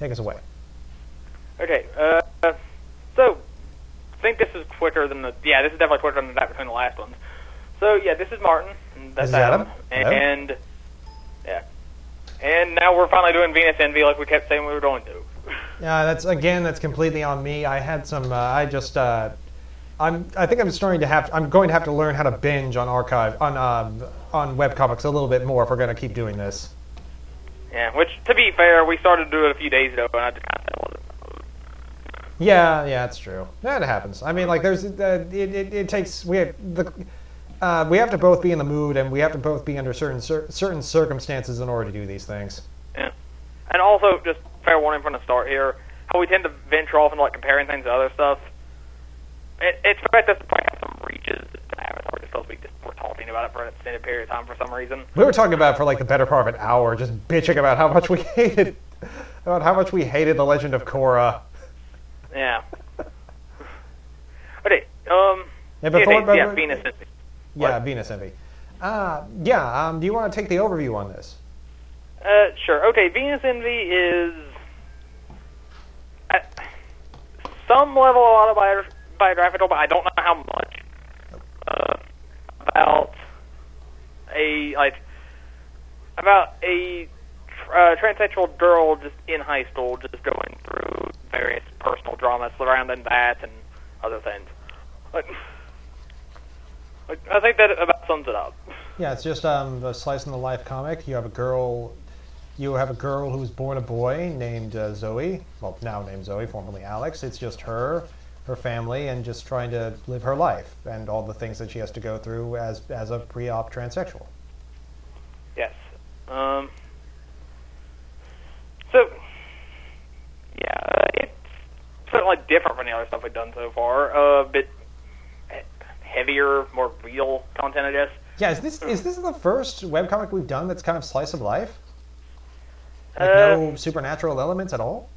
take us away. Okay, so, I think this is quicker than this is definitely quicker than that between the last ones. So, yeah, this is Martin, and that's Adam. And, yeah. And now we're finally doing Venus Envy like we kept saying we were going to. Yeah, that's completely on me. I had some, I think I'm going to have to learn how to binge on on webcomics a little bit more if we're going to keep doing this. Yeah, which, to be fair, we started to do it a few days ago, and I just kind of wasn't. Yeah, that's true. That happens. I mean, like, there's it takes we have to both be in the mood, and we have to both be under certain circumstances in order to do these things. Yeah, and also just fair warning from the start here, how we tend to venture off into like comparing things to other stuff. It's fair that this probably have some reaches to Avatar just because we're talking about it for an extended period of time for some reason. We were talking about it for like the better part of an hour, just bitching about how much we hated The Legend of Korra. Yeah. Okay. Venus Envy. Yeah, Venus Envy. Do you want to take the overview on this? Sure. Okay, Venus Envy is at some level autobiographical, but I don't know how much. About a transsexual girl just in high school, just going through various personal dramas surrounding that and other things. I think that about sums it up. Yeah, it's just a slice in the life comic. You have a girl who was born a boy named Zoe. Well, now named Zoe, formerly Alex. It's just her family, and just trying to live her life and all the things that she has to go through as a pre-op transsexual. Yes. It's certainly different from the other stuff we've done so far. A bit heavier, more real content, I guess. Yeah, is this the first webcomic we've done that's kind of slice of life? Like no supernatural elements at all?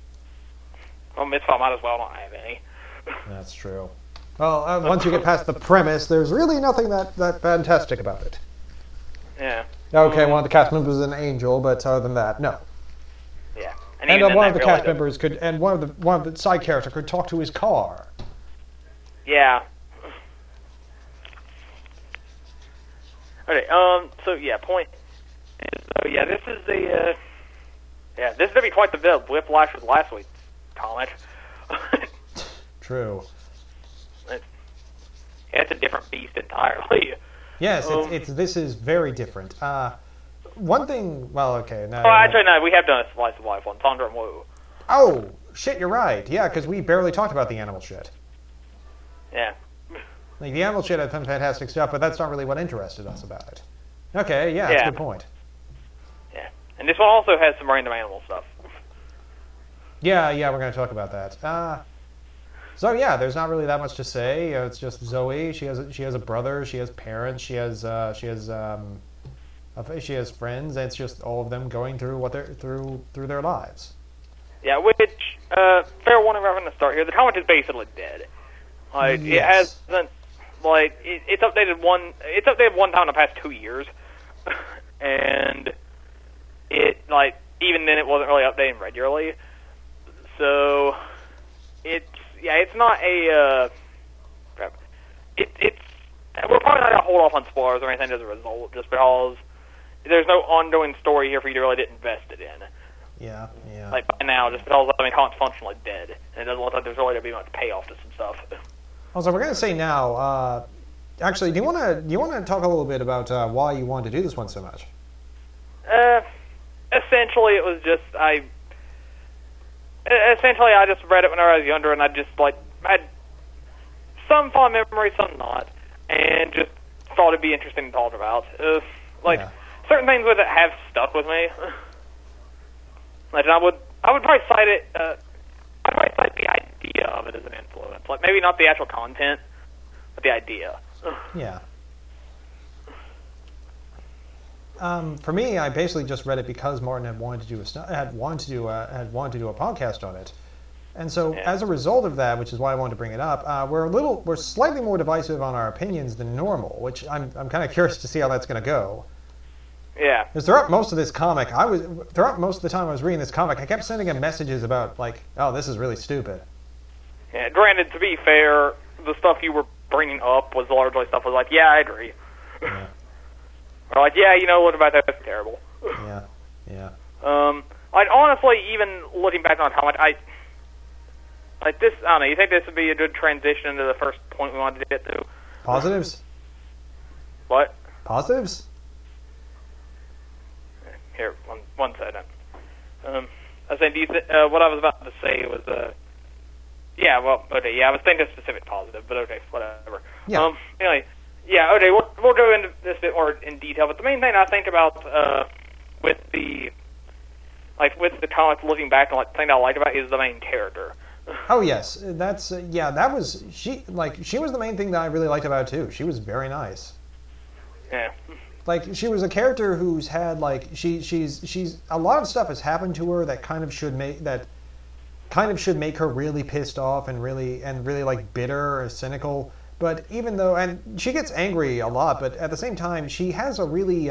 Well, Mitzvah might as well not have any. That's true. Well, once you get past the premise, there's really nothing that fantastic about it. Yeah. Okay, one of the cast members is an angel, but other than that, no. Yeah. And one of the cast members could, and one of the side characters could talk to his car. Yeah. Okay. Point is, this is gonna be quite the bit of whiplash with last week's comic. True. It's a different beast entirely. Yes, this is very different. One thing, well, okay. No, we have done a slice of life one, Thunder and Woo. Oh, shit, you're right. Yeah, because we barely talked about the animal shit. Yeah. Like, the animal shit had some fantastic stuff, but that's not really what interested us about it. Okay, yeah, that's a good point. Yeah, and this one also has some random animal stuff. Yeah, we're going to talk about that. So yeah, there's not really that much to say. It's just Zoe. She has a brother. She has parents. She has friends. And it's just all of them going through what they're through their lives. Yeah, which fair warning right from the start here. The comic is basically dead. Like It hasn't. Like it's updated one. It's updated one time in the past 2 years, and it even then it wasn't really updating regularly. So it's not a. We're probably not gonna hold off on spoilers or anything as a result, just because there's no ongoing story here for you to really get invested in. Yeah. Like by now, just because it's functionally dead, and it doesn't look like there's really gonna be much payoff to some stuff. Also, we're gonna say now. Actually, do you want to talk a little bit about why you wanted to do this one so much? Essentially, it was just I just read it when I was younger, and I had some fond memories, some not, and just thought it'd be interesting to talk about. Certain things with it have stuck with me. Like I would probably cite it. I'd probably cite the idea of it as an influence. Like maybe not the actual content, but the idea. Yeah. For me, I basically just read it because Martin had wanted to do a podcast on it, and so as a result of that, which is why I wanted to bring it up, we're slightly more divisive on our opinions than normal, which I'm kind of curious to see how that's going to go. Yeah. Because throughout most of this comic, throughout most of the time I was reading this comic, I kept sending him messages about, like, oh, this is really stupid. Yeah, granted, to be fair, the stuff you were bringing up was largely stuff was like, yeah, I agree. Yeah. Or like, yeah, you know, what about that? That's terrible. Yeah, yeah. Like, honestly, even looking back on how much like this, I don't know, you think this would be a good transition into the first point we wanted to get to? Positives? What? Positives? Here, one second. I was saying, what I was about to say was, yeah, well, okay, yeah, I was thinking a specific positive, but okay, whatever. Yeah. Anyway, yeah, okay, we'll go into this a bit more in detail, but the main thing I think about, with the comic looking back, and the thing I like about it is the main character. Oh yes, that's yeah. That was she was the main thing that I really liked about it too. She was very nice. Yeah. Like she was a character who's had like she's a lot of stuff has happened to her that kind of should make her really pissed off and really like bitter or cynical. But even though, and she gets angry a lot, but at the same time she has a really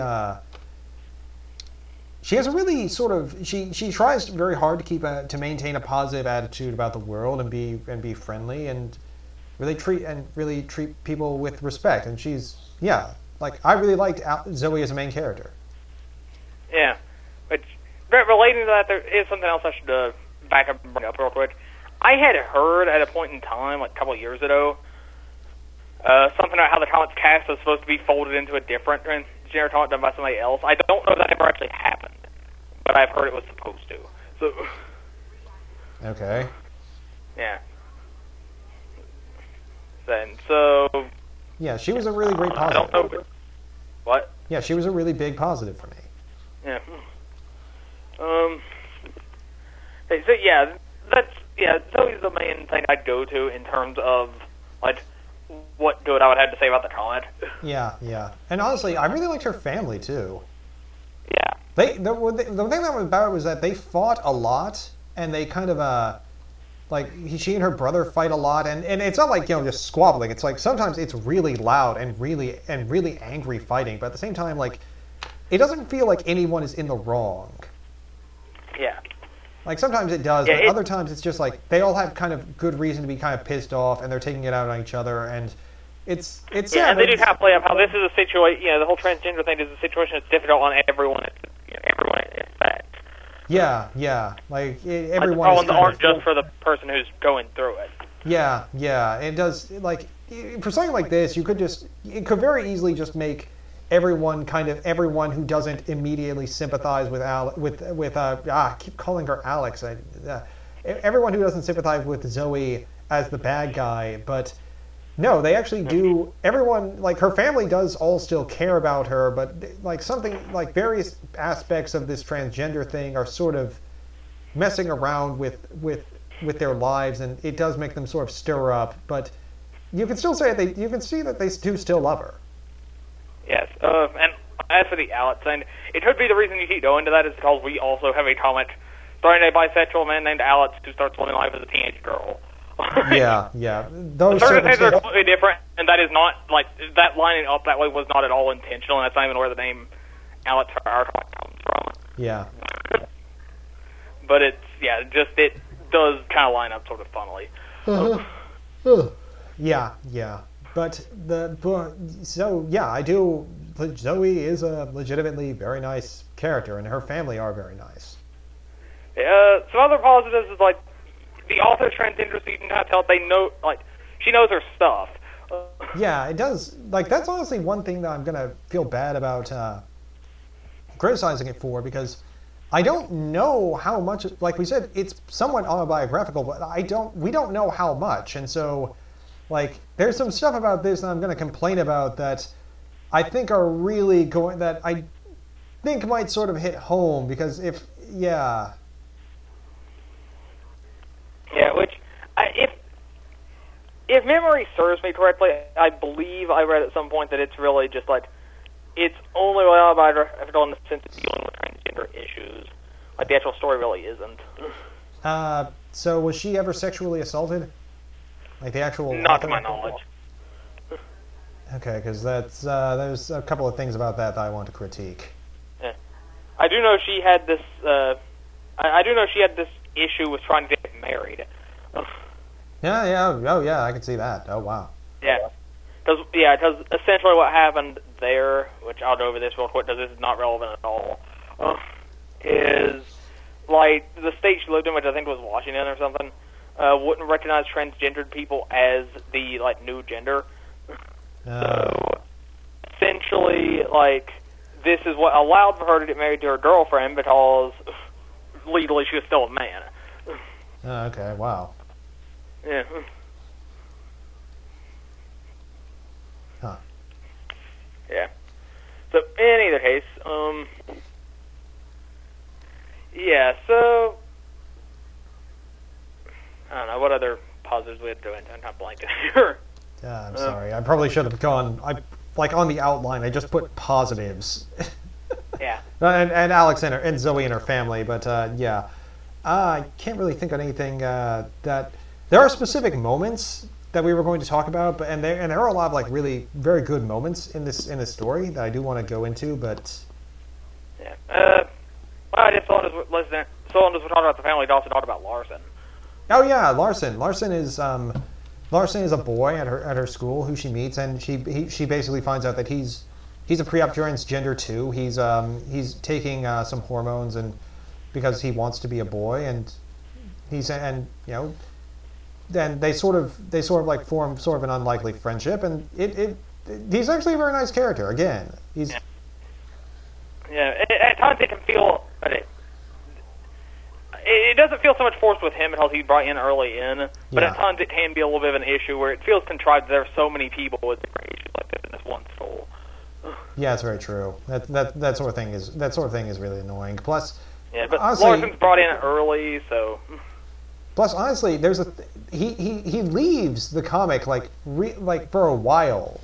sort of she tries very hard to maintain a positive attitude about the world and be friendly and really treat people with respect. And she's like I really liked Zoe as a main character. Yeah, but relating to that, there is something else I should back up and bring up real quick. I had heard at a point in time, like a couple of years ago, something about how the comics cast was supposed to be folded into a different transgender comic done by somebody else. I don't know if that ever actually happened, but I've heard it was supposed to. So. Okay. Yeah. So. Yeah, she was a really great positive. I don't know. What? Yeah, she was a really big positive for me. Yeah. So yeah, Zoe's the main thing I'd go to in terms of like what good I would have to say about the comic. Yeah, and honestly, I really liked her family too. Yeah. The thing that was about it was that they fought a lot, and they kind of she and her brother fight a lot, and it's not like just squabbling. It's like sometimes it's really loud and really angry fighting, but at the same time, like it doesn't feel like anyone is in the wrong. Yeah. Like sometimes it does, but other times it's just like they all have kind of good reason to be kind of pissed off, and they're taking it out on each other, and it's yeah. And they do kind of play up how this is a situation. The whole transgender thing is a situation that's difficult on everyone. Everyone in fact. Yeah. Like everyone. Like, aren't just for the person who's going through it. Yeah. It does. Like for something like this, it could very easily just make everyone who doesn't immediately sympathize with I keep calling her Alex. Everyone who doesn't sympathize with Zoe as the bad guy, but no, they actually do. Everyone, like her family, does all still care about her, but like something like various aspects of this transgender thing are sort of messing around with their lives, and it does make them sort of stir up. But you can still say you can see that they do still love her. Yes, and as for the Alex thing, it could be the reason you keep going to that is because we also have a comic starring a bisexual man named Alex who starts living life as a teenage girl. Yeah. Those certain things are completely different, and that is not, like, that lining up that way was not at all intentional, and that's not even where the name Alex for our comic comes from. Yeah. But it does kind of line up sort of funnily. Yeah. But I do. Zoe is a legitimately very nice character, and her family are very nice. Some other positives is like the author's transgender, so you can kind of tell they know, like she knows her stuff. Yeah, it does. Like that's honestly one thing that I'm gonna feel bad about criticizing it for, because I don't know how much. Like we said, it's somewhat autobiographical, but we don't know how much, and so. Like, there's some stuff about this that I'm going to complain about that I think are really that I think might sort of hit home, because if memory serves me correctly, I believe I read at some point that it's really just like, it's only autobiographical in the sense of dealing with transgender issues. Like, the actual story really isn't. So was she ever sexually assaulted? Like the actual... Not to my knowledge. Okay, because there's a couple of things about that I want to critique. I do know she had this. I do know she had this issue with trying to get married. Yeah, I can see that. Oh, wow. Yeah. Because essentially what happened there, which I'll go over this real quick because this is not relevant at all, is, like, the state she lived in, which I think was Washington or something, wouldn't recognize transgendered people as the, like, new gender. So, essentially, like, this is what allowed for her to get married to her girlfriend because legally she was still a man. Okay, wow. Yeah. Huh. Yeah. So, in either case, yeah, so, I don't know, what other positives we had to go into? I'm kind of blanking here. I'm sorry. I probably should have gone, like, on the outline, I just put positives. Yeah. and Alex and Zoe and her family, but, yeah. I can't really think of anything that... There are specific moments that we were going to talk about, but and there are a lot of like really very good moments in this story that I do want to go into, but yeah. Well, I just thought as we're talking about the family, we also talked about Larson. Oh yeah, Larson. Larson is a boy at her school who she meets, and she basically finds out that he's a pre-op transgender too. He's taking some hormones and because he wants to be a boy, and then they sort of like form sort of an unlikely friendship, and he's actually a very nice character. Again, he's at times it can feel it doesn't feel so much forced with him because he's brought in early in, but at times it can be a little bit of an issue where it feels contrived. There are so many people with different issues like this in this one school. Yeah, that's very true. That sort of thing is really annoying. Plus, yeah, but honestly, Larson's brought in early, so. Plus, honestly, he leaves the comic like for a while.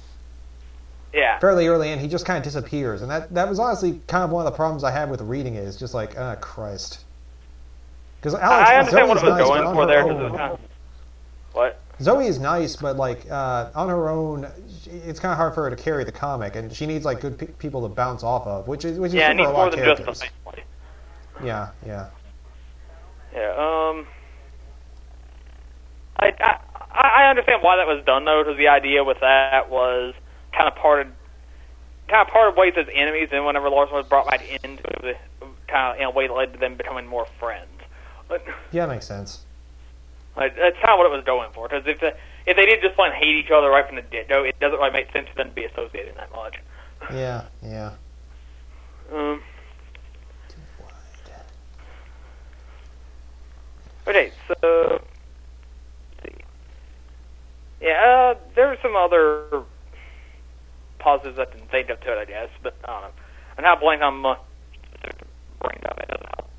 Yeah. Fairly early in, he just kind of disappears, and that was honestly kind of one of the problems I had with reading it. Is just like, oh Christ. Because I understand Zoe's what it was nice, going for there. Cause it was kind of, what? Zoe is nice, but like on her own, it's kind of hard for her to carry the comic, and she needs like good people to bounce off of, which is yeah, it needs a more lot than of just a family. Yeah. Yeah. I understand why that was done though, because the idea with that was kind of parted ways as enemies, and whenever Larson was brought back into it, kind of in a way that led to them becoming more friends. But, yeah, makes sense. Like, that's kind of what it was going for. Because if they did just plain hate each other right from the get-go, it doesn't really make sense for them to be associated that much. Yeah. Okay, so let's see. Yeah, there are some other positives I didn't think of to it, I guess, but I don't know. And how blank I'm brain of it doesn't help.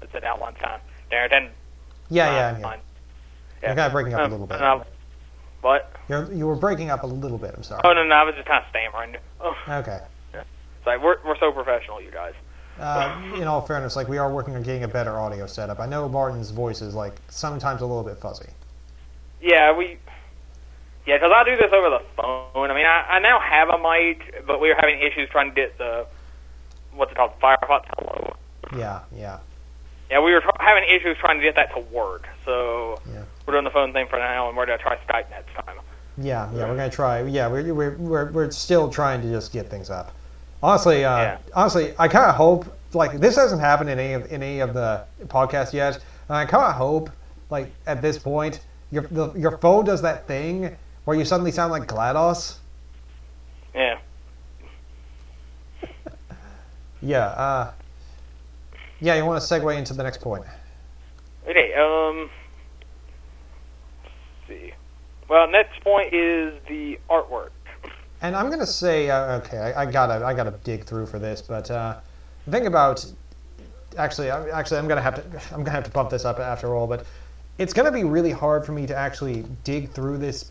It's an outline kind of there. Yeah. You're kind of breaking up a little bit. What? You were breaking up a little bit. I'm sorry. Oh no, I was just kind of stammering. Oh. Okay. Yeah. It's like we're so professional, you guys. In all fairness, like we are working on getting a better audio setup. I know Martin's voice is like sometimes a little bit fuzzy. Yeah, because I do this over the phone. I mean, I now have a mic, but we were having issues trying to get the what's it called, Firefox Hello. Yeah. Yeah, we were having issues trying to get that to work, so we're doing the phone thing for now, and we're gonna try Skype next time. Yeah, we're gonna try. Yeah, we're still trying to just get things up. Honestly, I kind of hope like this hasn't happened in any of the podcasts yet, and I kind of hope like at this point your phone does that thing where you suddenly sound like GLaDOS. Yeah. Yeah, you want to segue into the next point? Okay. Let's see. Well, next point is the artwork. And I'm gonna say, okay, I gotta dig through for this, but the thing about actually, I'm gonna have to bump this up after all, but it's gonna be really hard for me to actually dig through this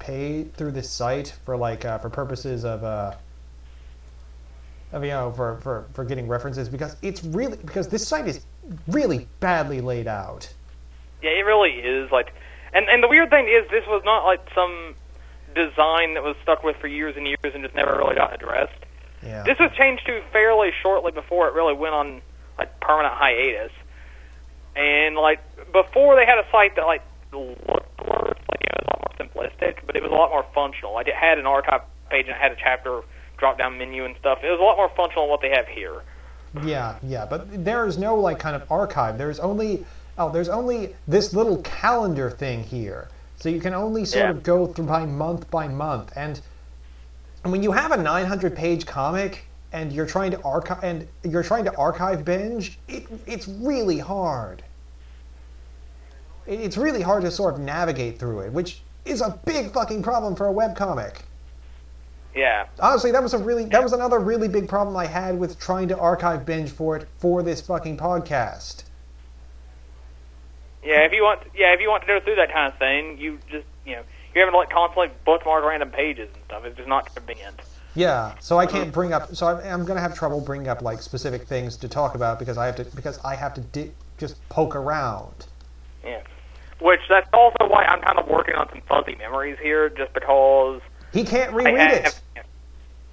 site for like for purposes of for getting references because this site is really badly laid out. Yeah, it really is. Like, and the weird thing is, this was not like some design that was stuck with for years and years and just never really got addressed. Yeah. This was changed to fairly shortly before it really went on like permanent hiatus. And like before, they had a site that like looked worse, like it was a lot more simplistic, but it was a lot more functional. Like it had an archive page and it had a chapter drop-down menu and stuff. It was a lot more functional than what they have here. Yeah, but there is no like kind of archive. There's only this little calendar thing here, so you can only sort of go through by month, and when you have a 900-page comic and you're trying to archive binge, it's really hard. It's really hard to sort of navigate through it, which is a big fucking problem for a webcomic. Yeah. Honestly, that was another really big problem I had with trying to archive binge for this fucking podcast. Yeah, if you want to go through that kind of thing, you just you're having to like constantly bookmark random pages and stuff. It's just not convenient. Yeah, so I can't bring up. So I'm gonna have trouble bringing up like specific things to talk about because I have to just poke around. Yeah, which that's also why I'm kind of working on some fuzzy memories here, just because. He can't reread it.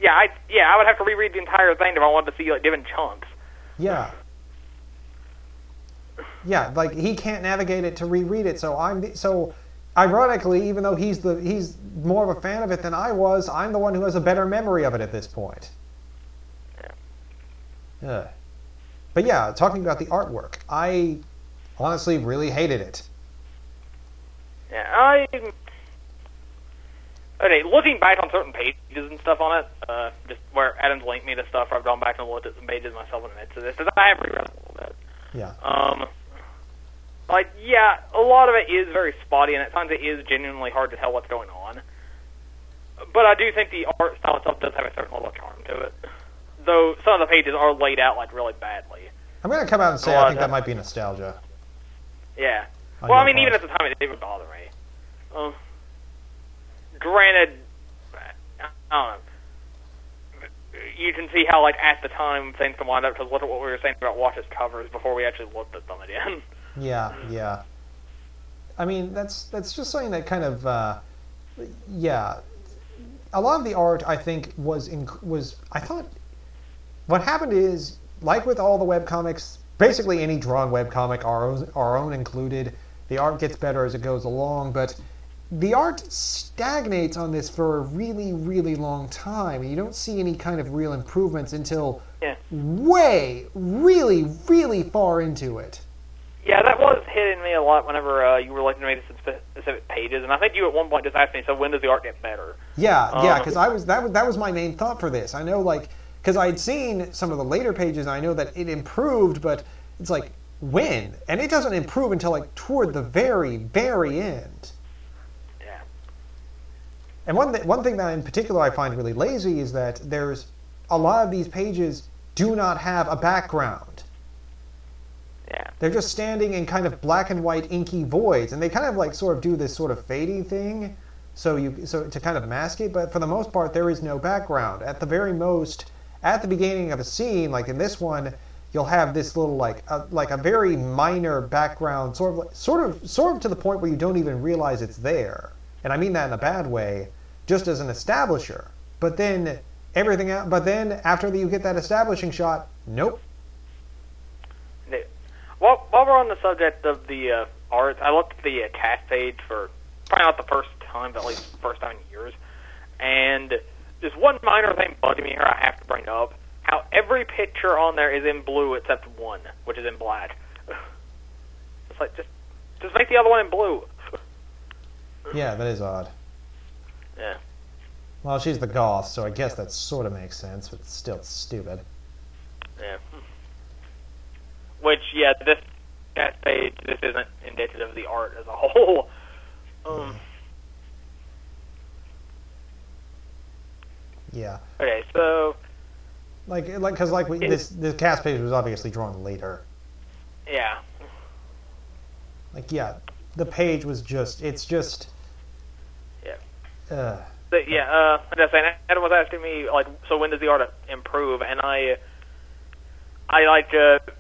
I would have to reread the entire thing if I wanted to see like different chunks. Yeah, like he can't navigate it to reread it. So ironically, even though he's more of a fan of it than I was, I'm the one who has a better memory of it at this point. Yeah. But yeah, talking about the artwork, I honestly really hated it. Yeah, okay, looking back on certain pages and stuff on it, just where Adam's linked me to stuff, I've gone back and looked at some pages myself and admitted to this, because I have reread it a little bit. Yeah. A lot of it is very spotty, and at times it is genuinely hard to tell what's going on. But I do think the art style itself does have a certain level of charm to it. Though some of the pages are laid out, like, really badly. I'm going to come out and say I think that might be nostalgia. Yeah. Well, I mean, even at the time, it would bother me. Granted, I don't know. You can see how, like, at the time things can wind up, because look at what we were saying about Watch's covers before we actually looked at them again. Yeah. I mean, that's just something that kind of, a lot of the art, I think, I thought, what happened is, like with all the webcomics, basically any drawn webcomic, our own included, the art gets better as it goes along, but the art stagnates on this for a really, really long time, and you don't see any kind of real improvements until really, really far into it. Yeah, that was hitting me a lot whenever you were looking at some specific pages, and I think you at one point just asked me, so when does the art get better? Yeah, because that was my main thought for this. I know, like, because I'd seen some of the later pages, and I know that it improved, but it's like, when? And it doesn't improve until, like, toward the very, very end. Yeah. And one thing that in particular I find really lazy is that there's a lot of these pages do not have a background. Yeah. They're just standing in kind of black and white inky voids, and they kind of like sort of do this sort of fading thing, so to kind of mask it. But for the most part, there is no background. At the very most, at the beginning of a scene, like in this one, you'll have this little like a very minor background, sort of to the point where you don't even realize it's there. And I mean that in a bad way, just as an establisher. But then everything else. But then after you get that establishing shot, nope. While we're on the subject of the art, I looked at the cast page for probably not the first time, but at least the first time in years. And just one minor thing bugging me here I have to bring up. How every picture on there is in blue except one, which is in black. It's like, just make the other one in blue. Yeah, that is odd. Yeah. Well, she's the goth, so I guess that sort of makes sense, but still stupid. Yeah. Which, yeah, this cast page, this isn't indicative of the art as a whole. Yeah. Okay, so... This cast page was obviously drawn later. Yeah. The page was just, Yeah. But I'm just saying, Adam was asking me, like, so when does the art improve? And I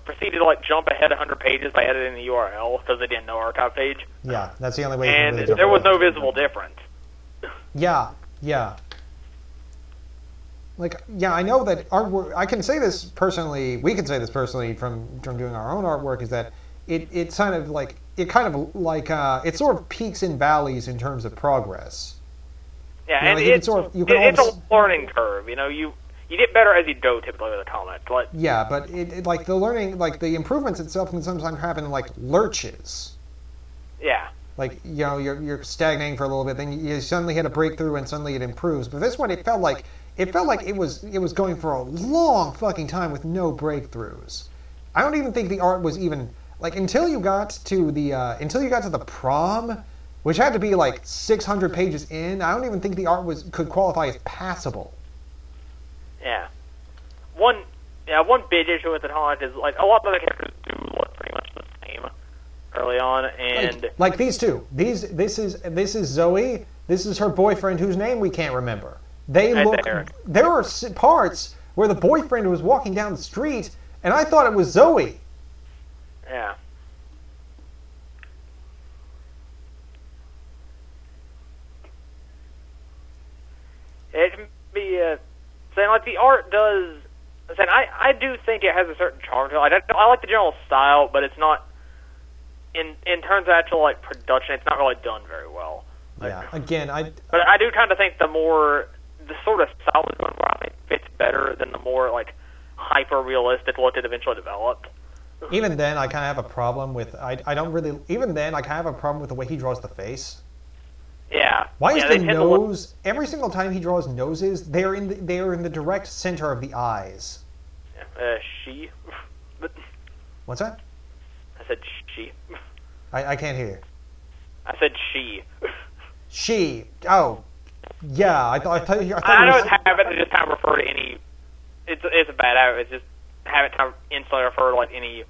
proceeded to, jump ahead 100 pages by editing the URL, because they didn't know archive page. Yeah, that's the only way. And there was no visible difference. Yeah. like, yeah, I know that artwork. I can say this personally. We can say this personally from doing our own artwork. Is that it's kind of like it sort of peaks and valleys in terms of progress. Yeah, you know, and it's a learning curve. You know, you get better as you go typically with a comic. Like, yeah, but it like the learning, like the improvements itself can sometimes happen in like lurches. Yeah. Like, you know, you're stagnating for a little bit, then you suddenly hit a breakthrough and suddenly it improves. But this one, it felt like it was going for a long fucking time with no breakthroughs. I don't even think the art was even like until you got to the prom, which had to be like 600 pages in. I don't even think the art could qualify as passable. Yeah. One big issue with the comic is like a lot of the characters do look pretty much the same early on, and like these two. This is Zoe. This is her boyfriend, whose name we can't remember. They look. There are parts where the boyfriend was walking down the street, and I thought it was Zoe. Yeah. It can be saying like the art does. Saying I do think it has a certain charm to it. I like the general style, but it's not. In terms of actual like production, it's not really done very well. Like, yeah. Again, But I do kind of think the sort of solid one where I think fits better than the more like hyper realistic look it eventually developed. Even then, I kind of have a problem with. I don't really. Even then, I kind of have a problem with the way he draws the face. Yeah. Why is the nose every single time he draws noses? They are in the direct center of the eyes. Yeah, she. What's that? I said she. I can't hear. I said she. She. Oh. Yeah. I thought. I know it's habit to just kind of refer to any. It's a bad habit. It's just habit to kind of instantly refer to like any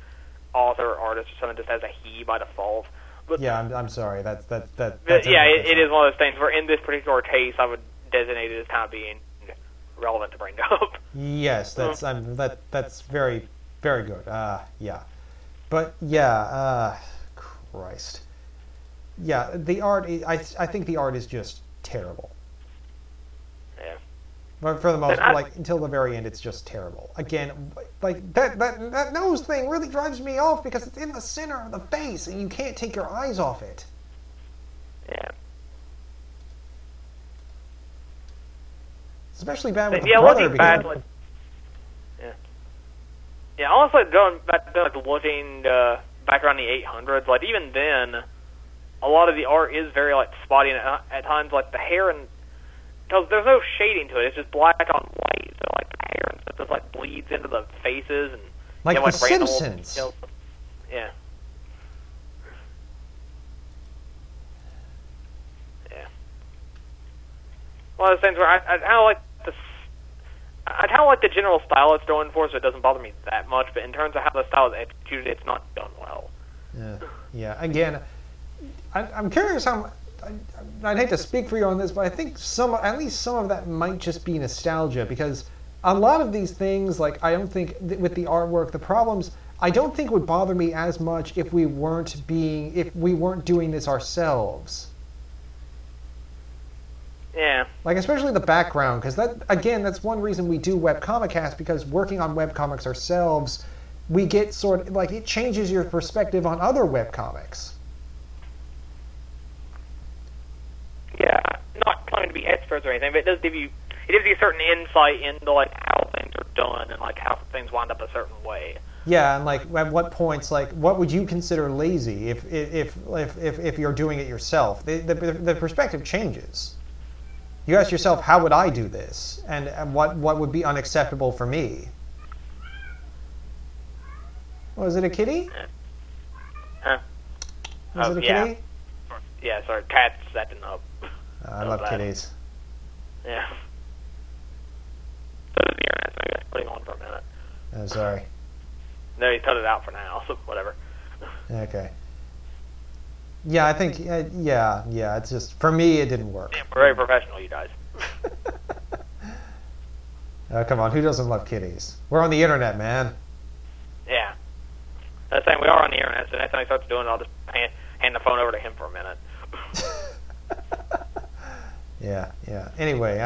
author or artist or something just as a he by default. But, yeah, I'm sorry. That's yeah, it is one of those things where in this particular case, I would designate it as kind of being relevant to bring up. Yes, that's very, very good. Yeah, but yeah, Christ. Yeah, the art. I think the art is just terrible. Yeah. But for the most, like until the very end, it's just terrible. Again, like that nose thing really drives me off because it's in the center of the face and you can't take your eyes off it. Yeah. Especially bad with the brother because. Yeah. Yeah. Honestly, going back to like looking back around the 800s, like even then, a lot of the art is very like spotty, and at times like the hair and. Because there's no shading to it, it's just black on white, so like the hair and stuff just like bleeds into the faces and like you the know, like Simpsons. Yeah. Yeah. One of those things where I kind of like the general style it's going for, so it doesn't bother me that much. But in terms of how the style is executed, it's not done well. Yeah. Yeah. Again, I'm curious how. I'd hate to speak for you on this, but I think at least some of that might just be nostalgia because a lot of these things, like I don't think with the artwork, the problems I don't think would bother me as much if we weren't doing this ourselves. Yeah. Like especially the background, because that's one reason we do Webcomicast, because working on webcomics ourselves, we get sort of like it changes your perspective on other webcomics. Yeah, not claiming to be experts or anything, but it gives you a certain insight into like how things are done and like how things wind up a certain way. Yeah, and like at what points, like what would you consider lazy if you're doing it yourself? The perspective changes. You ask yourself, how would I do this, and what would be unacceptable for me? Was it a kitty? Huh? Was it a kitty? Yeah, sorry, cat's acting up. I love kitties. Yeah. So does the internet, so maybe I put him on for a minute. I'm sorry. No, he's cut it out for now, so whatever. Okay. Yeah, I think, yeah, it's just, for me, it didn't work. Yeah, we're very professional, you guys. Oh, come on, who doesn't love kitties? We're on the internet, man. Yeah. That's saying we are on the internet, so next time he starts doing it, I'll just hand the phone over to him for a minute. Yeah. Anyway,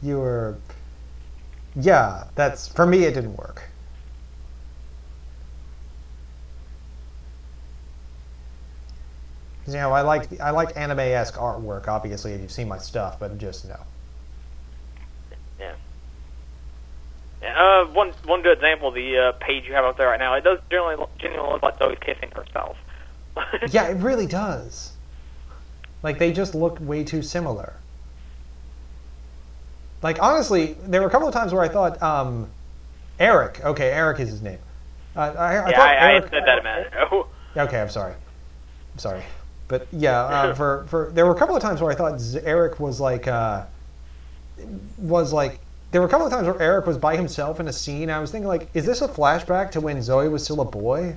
you were Yeah, that's for me. It didn't work. You know, I like anime-esque artwork. Obviously, if you've seen my stuff, but just no. Yeah. One good example, the page you have up there right now, it does genuinely look like Zoe's kissing herself. Yeah, it really does. Like, they just look way too similar. Like, honestly, there were a couple of times where I thought, Eric. Okay, Eric is his name. I said that a minute ago. Okay, I'm sorry. But yeah, there were a couple of times where I thought Eric was like, there were a couple of times where Eric was by himself in a scene. I was thinking, like, is this a flashback to when Zoe was still a boy?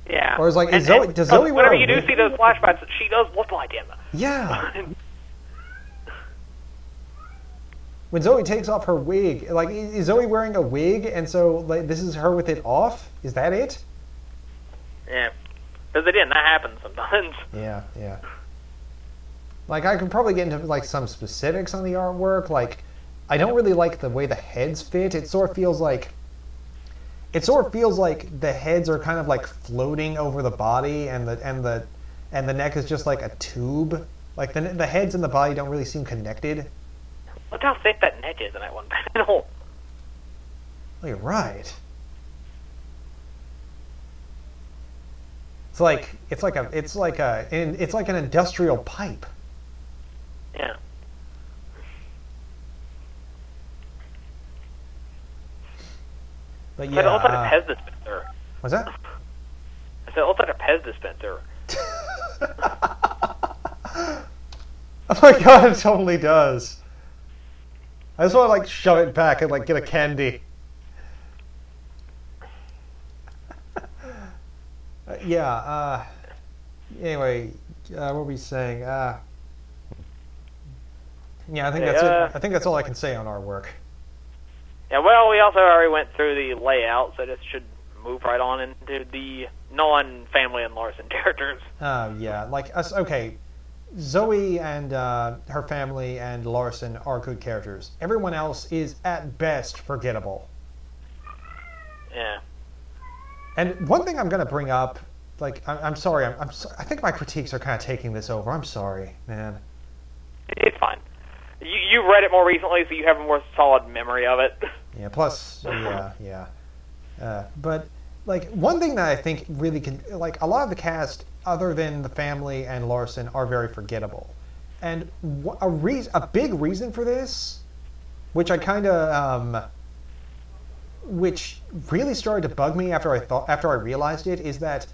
Yeah. Or is like, does Zoe wear whenever a you do wig? see those flashbacks, she does look like him. Yeah. When Zoe takes off her wig, like, is Zoe wearing a wig, and so like this is her with it off? Is that it? Yeah. Because again, that happens sometimes. Yeah. Like, I could probably get into like some specifics on the artwork. Like, I don't really like the way the heads fit. It sort of feels like the heads are kind of like floating over the body, and the neck is just like a tube. Like the heads and the body don't really seem connected. Look how thick that neck is in that one panel. Oh, you're right. It's like an industrial pipe. Yeah. But yeah, it looks like a Pez dispenser. What's that? I said it looks like a Pez dispenser. Oh my god, it totally does. I just want to like shove it back and like get a candy. Anyway, what were we saying? Yeah, I think that's it. I think that's all I can say on our work. Yeah, well, we also already went through the layout, so this should move right on into the non-family and Larson characters. Yeah, like us. Okay, Zoe and her family and Larson are good characters. Everyone else is at best forgettable. Yeah. And one thing I'm going to bring up, like, I'm sorry, I think my critiques are kind of taking this over. I'm sorry, man. It's fine. You read it more recently, so you have a more solid memory of it. Yeah, plus, yeah. But, like, one thing that I think really can, like, a lot of the cast, other than the family and Larson, are very forgettable. And a big reason for this, which I kind of, which really started to bug me after I realized it, is that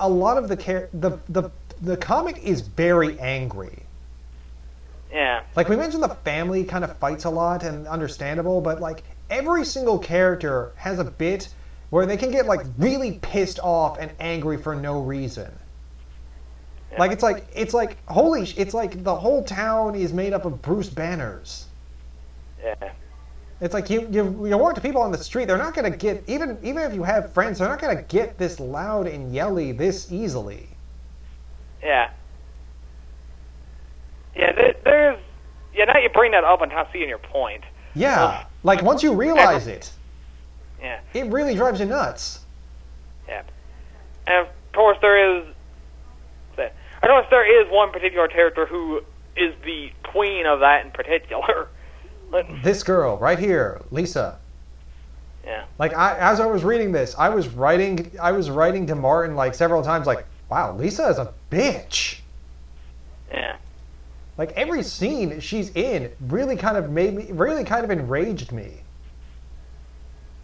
a lot of the comic is very angry. Yeah. Like, we mentioned the family kind of fights a lot, and understandable, but like every single character has a bit where they can get like really pissed off and angry for no reason. Yeah. Like it's like the whole town is made up of Bruce Banners. Yeah. It's like you walk to people on the street, they're not going to get, even if you have friends, they're not going to get this loud and yelly this easily. Yeah. Yeah, now you bring that up and how seeing your point. Yeah, like once you realize it, yeah, it really drives you nuts. Yeah. And of course there is one particular character who is the queen of that in particular. This girl right here, Lisa. Yeah. Like as I was reading this, I was writing to Martin like several times, like, wow, Lisa is a bitch. Yeah. Like every scene she's in really kind of enraged me.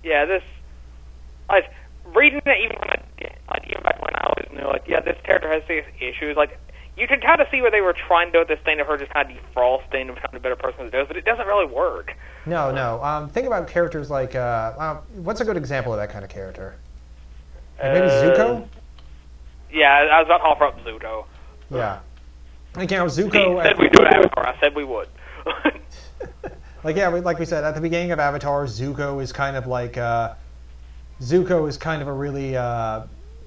Yeah, reading it even back when I was new, like, yeah, this character has these issues. Like, you can kind of see what they were trying to do with this thing of her just kind of defrosting and becoming a better person as it does, but it doesn't really work. No. Think about characters like, what's a good example of that kind of character? Like maybe Zuko? Yeah, I was about to offer up Zuko. Yeah. Like, you know, Zuko... He said we'd do Avatar. I said we would. like we said, at the beginning of Avatar, Zuko is kind of like... Zuko is kind of a really...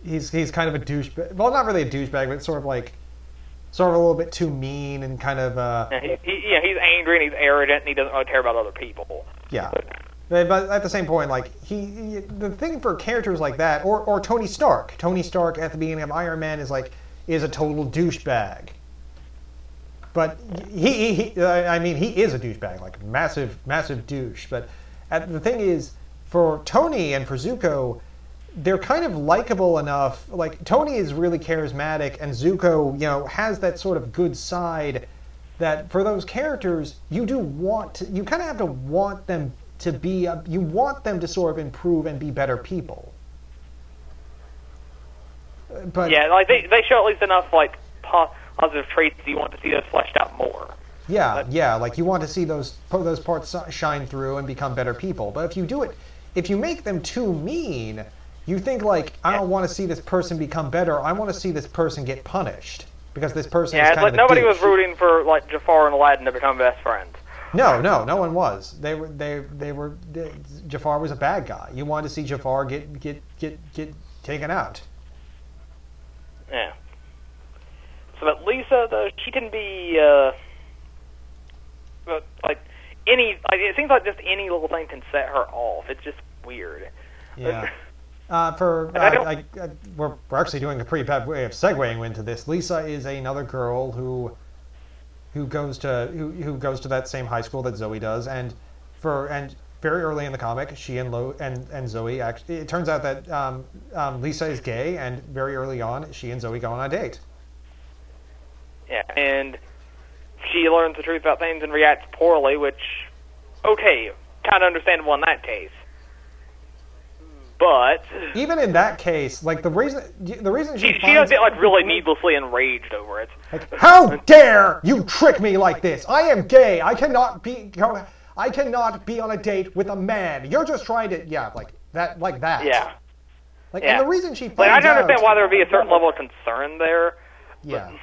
he's kind of a douchebag. Well, not really a douchebag, but sort of a little bit too mean and kind of... Yeah, he's angry and he's arrogant and he doesn't really care about other people. Yeah. But at the same point, like, the thing for characters like that, or Tony Stark. Tony Stark at the beginning of Iron Man is a total douchebag. But he is a douchebag, like massive douche. But the thing is, for Tony and for Zuko, they're kind of likable enough. Like, Tony is really charismatic, and Zuko, has that sort of good side that for those characters, you kind of have to want them to be, you want them to sort of improve and be better people. But yeah, like they show at least enough like positive traits that you want to see those fleshed out more. Yeah, like you want to see those parts shine through and become better people. But if you make them too mean, you think like, I don't want to see this person become better. I want to see this person get punished because this person is kind of a nobody douche. was rooting for like Jafar and Aladdin to become best friends. No one was. Jafar was a bad guy. You wanted to see Jafar get taken out. Yeah. So, but Lisa, though, she can be, like, it seems like just any little thing can set her off. It's just weird. Yeah. We're actually doing a pretty bad way of segueing into this. Lisa is another girl who goes to that same high school that Zoe does, and very early in the comic, she and Zoe actually, it turns out that Lisa is gay, and very early on, she and Zoe go on a date. Yeah, and she learns the truth about things and reacts poorly, which, okay, kind of understandable in that case. But even in that case, like the reason she does get like really needlessly enraged over it. Like, how dare you trick me like this? I am gay. I cannot be on a date with a man. You're just trying to like that. Yeah. Like, and the reason she finds I don't understand why there would be a certain level of concern there. Yeah.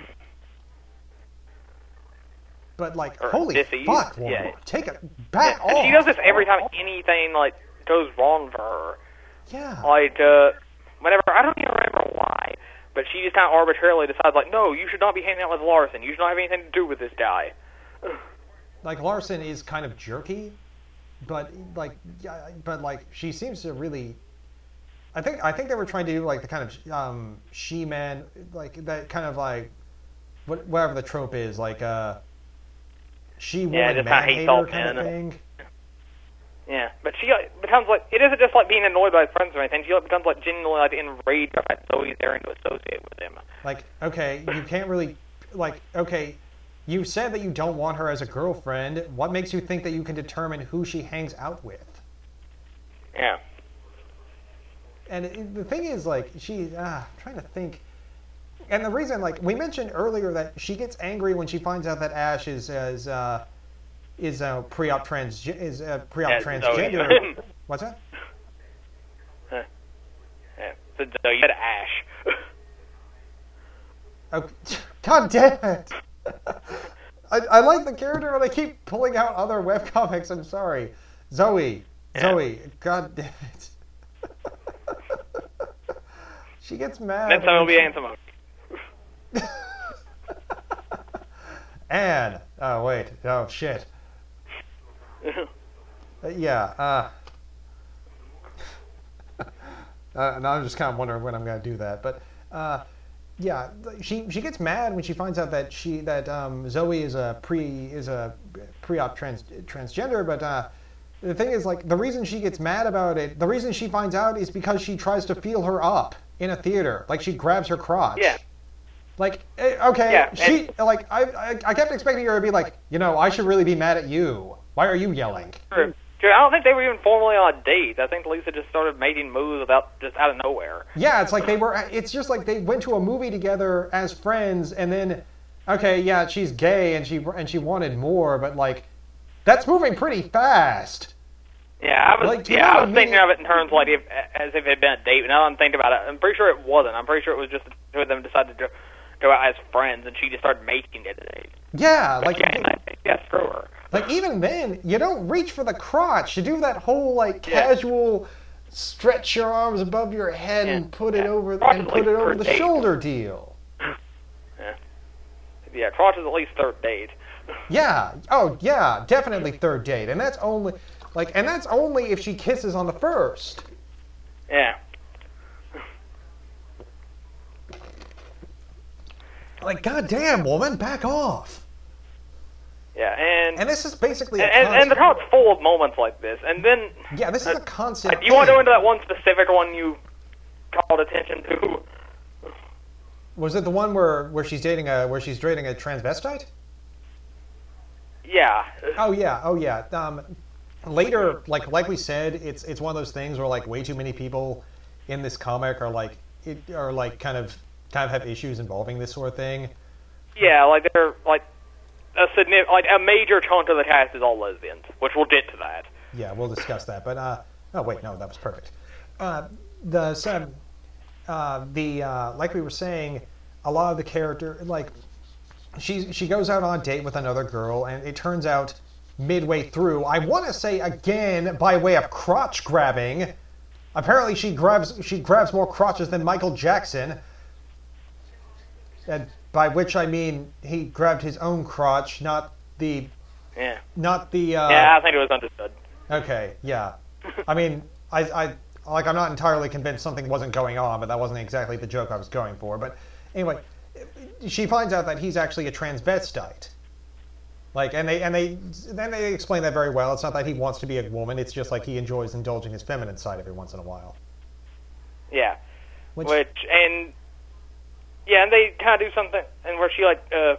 But like, holy fuck, woman. Yeah. Take it back off. And she does this every time anything like goes wrong for her. Yeah. Like, whenever, I don't even remember why, but she just kind of arbitrarily decides, like, no, you should not be hanging out with Larson. You should not have anything to do with this guy. Like, Larson is kind of jerky, but she seems to really. I think they were trying to do like the kind of she-man, like that kind of like whatever the trope is, like she-woman man-hater kind of thing. Yeah, but she becomes like, it isn't just like being annoyed by his friends or anything. She becomes like genuinely like enraged by Zoe's daring to associate with him. Like, okay, you can't really, like, okay, you said that you don't want her as a girlfriend. What makes you think that you can determine who she hangs out with? Yeah. And the thing is, like, I'm trying to think. And the reason, like, we mentioned earlier that she gets angry when she finds out that Ash is pre-op transgender. What's that? Yeah. So you said Ash. Oh, God damn it! I like the character, but I keep pulling out other webcomics. I'm sorry. Zoe. God damn it. She gets mad. Next time it'll be Anthem. Anne. Oh, wait. Oh, shit. Yeah. Now I'm just kind of wondering when I'm going to do that. But, yeah, she gets mad when she finds out that Zoe is a pre-op transgender, but the thing is, like, the reason she gets mad about it, the reason she finds out is because she tries to feel her up in a theater. Like, she grabs her crotch. Yeah. Like, okay, yeah, I kept expecting her to be like, I should really be mad at you. Why are you yelling? True. I don't think they were even formally on a date. I think Lisa just started making moves just out of nowhere. Yeah, it's like it's just like they went to a movie together as friends, and then, okay, yeah, she's gay and she wanted more, but like, that's moving pretty fast. Yeah, I was thinking of it in terms like as if it had been a date. But now that I'm thinking about it, I'm pretty sure it wasn't. I'm pretty sure it was just the two of them decided to go out as friends, and she just started making it a date. Yeah, screw her. Like, even then, you don't reach for the crotch. You do that whole like casual stretch your arms above your head and put it over the shoulder deal. Yeah, crotch is at least third date. Yeah. Oh, yeah. Definitely third date, and that's only Like, and that's only if she kisses on the first. Yeah. Like, goddamn, woman, back off. Yeah, and this is basically and the talk's full of moments like this, and then yeah, this is a constant. Do you want to go into that one specific one you called attention to? Was it the one where she's dating a transvestite? Yeah. Oh yeah. Later, like we said, it's one of those things where like way too many people in this comic are kind of have issues involving this sort of thing. Yeah, like they're like a major chunk of the cast is all lesbians, which we'll get to that. Yeah, we'll discuss that. But oh wait, no, that was perfect. Like we were saying, a lot of the character, like she goes out on a date with another girl, and it turns out midway through, I want to say again by way of crotch grabbing. Apparently, she grabs more crotches than Michael Jackson. And by which I mean he grabbed his own crotch, not the. Yeah. Not the. Yeah, I think it was understood. Okay. Yeah. I mean, I'm not entirely convinced something wasn't going on, but that wasn't exactly the joke I was going for. But anyway, she finds out that he's actually a transvestite. Like, and they explain that very well. It's not that he wants to be a woman. It's just like he enjoys indulging his feminine side every once in a while. Yeah. And they kind of do something, and where she becomes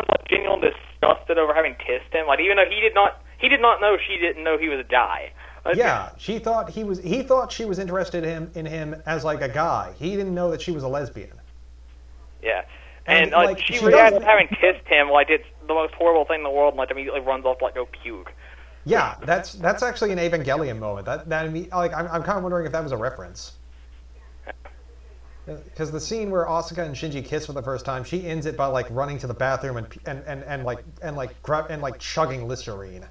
like genuinely disgusted over having kissed him. Like, even though he did not know she didn't know he was a guy. Yeah, he thought she was interested in him as like a guy. He didn't know that she was a lesbian. Yeah. And she reacts to having kissed him like it's the most horrible thing in the world, and like immediately runs off to like go puke. Yeah, that's actually an Evangelion moment. I'm kind of wondering if that was a reference. Because the scene where Asuka and Shinji kiss for the first time, she ends it by like running to the bathroom and chugging Listerine.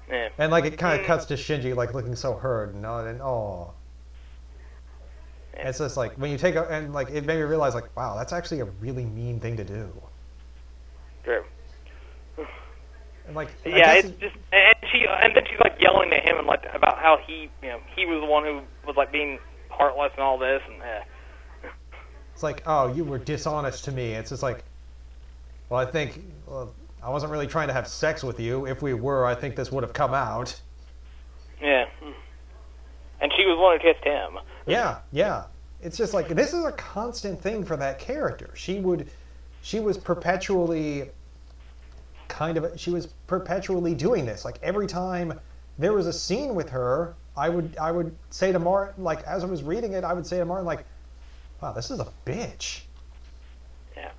Yeah. And like it kind of cuts to Shinji like looking so hurt and oh. It's just like when you take and like it made me realize like wow, that's actually a really mean thing to do. True. And like it's just and then she's like yelling at him and like about how he was the one who was like being heartless and all this and it's like, oh, you were dishonest to me. It's just like, well, I wasn't really trying to have sex with you. If we were, I think this would have come out. Yeah. And she was the one who kissed him. Yeah. It's just like, this is a constant thing for that character. She was perpetually doing this. Like every time there was a scene with her, I would say to Martin, like as I was reading it, I would say to Martin, like, wow, this is a bitch. Yeah.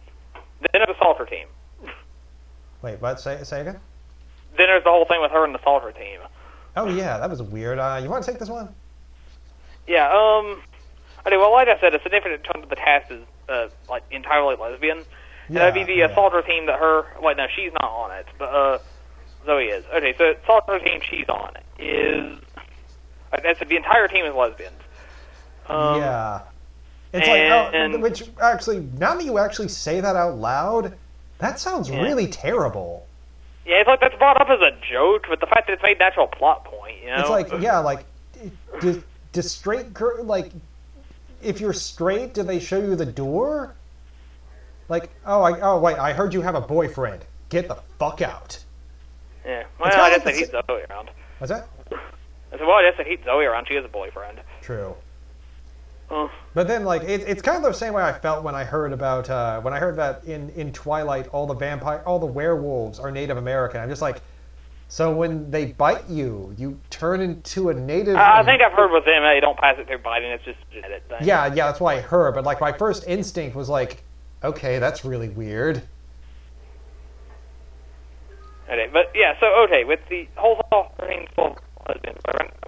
Then there's the Salter team. Wait, what? Say again? Then there's the whole thing with her and the Salter team. Oh yeah, that was weird. You want to take this one? Yeah. Okay. Well, like I said, a significant chunk of the cast is like entirely lesbian. And that'd be the Salter team that her. Wait, no, she's not on it, but Zoe is. Okay, so Salter team she's on is. That's the entire team is lesbians. Yeah. It's which actually, now that you actually say that out loud, that sounds really terrible. Yeah, it's like that's brought up as a joke, but the fact that it's made natural plot point, It's like, yeah, like, does straight girl, like, if you're straight, do they show you the door? Like, wait, I heard you have a boyfriend. Get the fuck out. Yeah, well, I guess they keep Zoe around. What's that? I said, well, I guess they keep Zoe around. She has a boyfriend. True. But then, like, it's kind of the same way I felt when I heard that in Twilight all the werewolves are Native American. I'm just like, so when they bite you, you turn into a Native. I think I've heard with them they don't pass it through biting. It's just a genetic thing. Yeah, that's what I heard. But like, my first instinct was like, okay, that's really weird. Okay, but yeah, so okay, with the whole Salter team,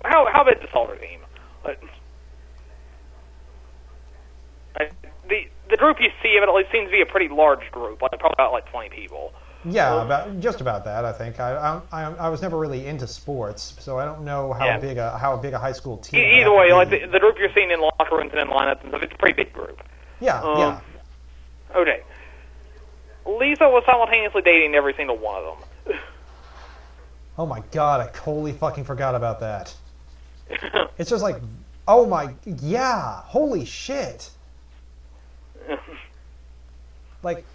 how big is the Salter team? The group you see of it at least seems to be a pretty large group, like probably about like 20 people. Yeah, just about that. I think I was never really into sports, so I don't know how big a high school team. Either way, like the group you're seeing in locker rooms and in lineups and stuff, it's a pretty big group. Yeah. Okay. Lisa was simultaneously dating every single one of them. Oh my god, I totally fucking forgot about that. It's just like, oh my, yeah, holy shit. Like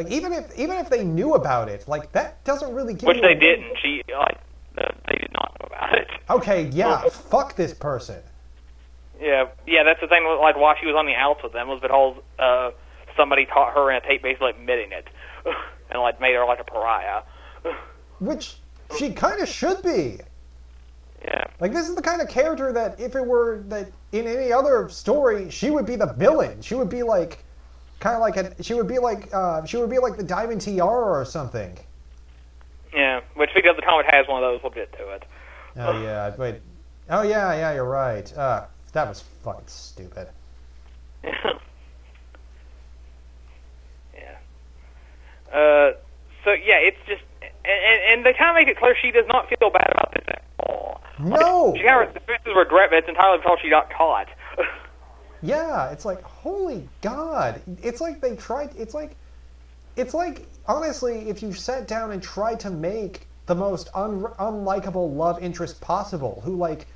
even if they knew about it, like that doesn't really give Which you they didn't. They did not know about it. Okay, yeah, fuck this person. Yeah, that's the thing. Like, while she was on the outs with them, was because somebody taught her in a tape, basically admitting it, and like made her like a pariah. Which she kind of should be. Yeah. Like, this is the kind of character that if it were that in any other story, she would be the villain. She would be like, kind of like she would be like the Diamond Tiara or something. Yeah, which because the comic has one of those, we'll get to it. Oh yeah, wait. Oh yeah, you're right. That was fucking stupid. Yeah. So yeah, it's just, and they kind of make it clear she does not feel bad about this at all. No. Like, she kind of expresses regret, but it's entirely because she got caught. Yeah, it's like, holy God. It's like they tried, it's like, honestly, if you sat down and tried to make the most unlikable love interest possible, who like,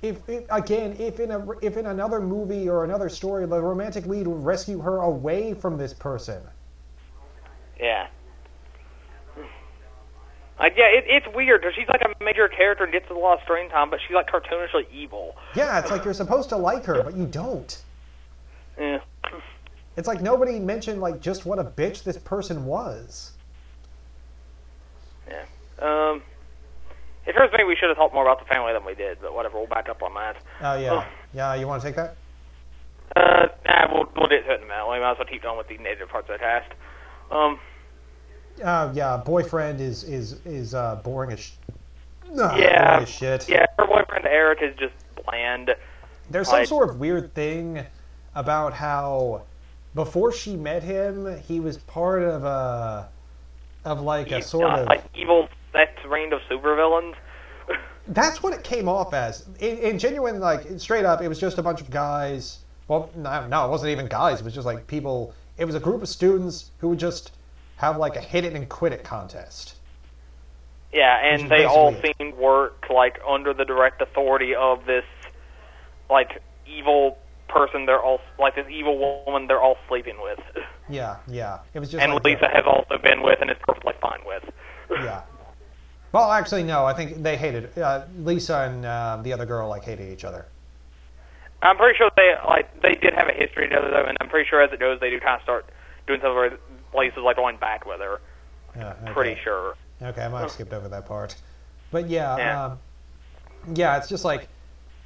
if in another movie or another story, the romantic lead would rescue her away from this person. Yeah. Like, yeah, it's weird, because she's like a major character and gets a lot of screen time, but she's like cartoonishly evil. Yeah, it's like you're supposed to like her, but you don't. Yeah. It's like nobody mentioned like just what a bitch this person was. Yeah. It occurs to me we should have talked more about the family than we did, but whatever, we'll back up on that. Oh, yeah. Yeah, you want to take that? We'll get to it in a minute. We might as well keep going with the negative parts of the cast. Yeah, boyfriend is boring as boring as shit. Yeah, her boyfriend Eric is just bland. There's some sort of weird thing about how before she met him, he was part of a sort of like evil sex reign of supervillains. That's what it came off as. In genuine, like straight up, it was just a bunch of guys. Well, no, it wasn't even guys. It was just like people. It was a group of students who would just have like a hit it and quit it contest. Yeah, and they all seemed work like under the direct authority of this like evil person. They're all like this evil woman. They're all sleeping with. Yeah. It was just. And like Lisa has also been with, and is perfectly fine with. Yeah. Well, actually, no. I think they hated Lisa and the other girl like hated each other. I'm pretty sure they did have a history together though, and I'm pretty sure as it goes they do kind of start doing stuff where Lisa's like going back with her. Yeah, okay. Pretty sure. Okay, I might have skipped over that part, but yeah, it's just like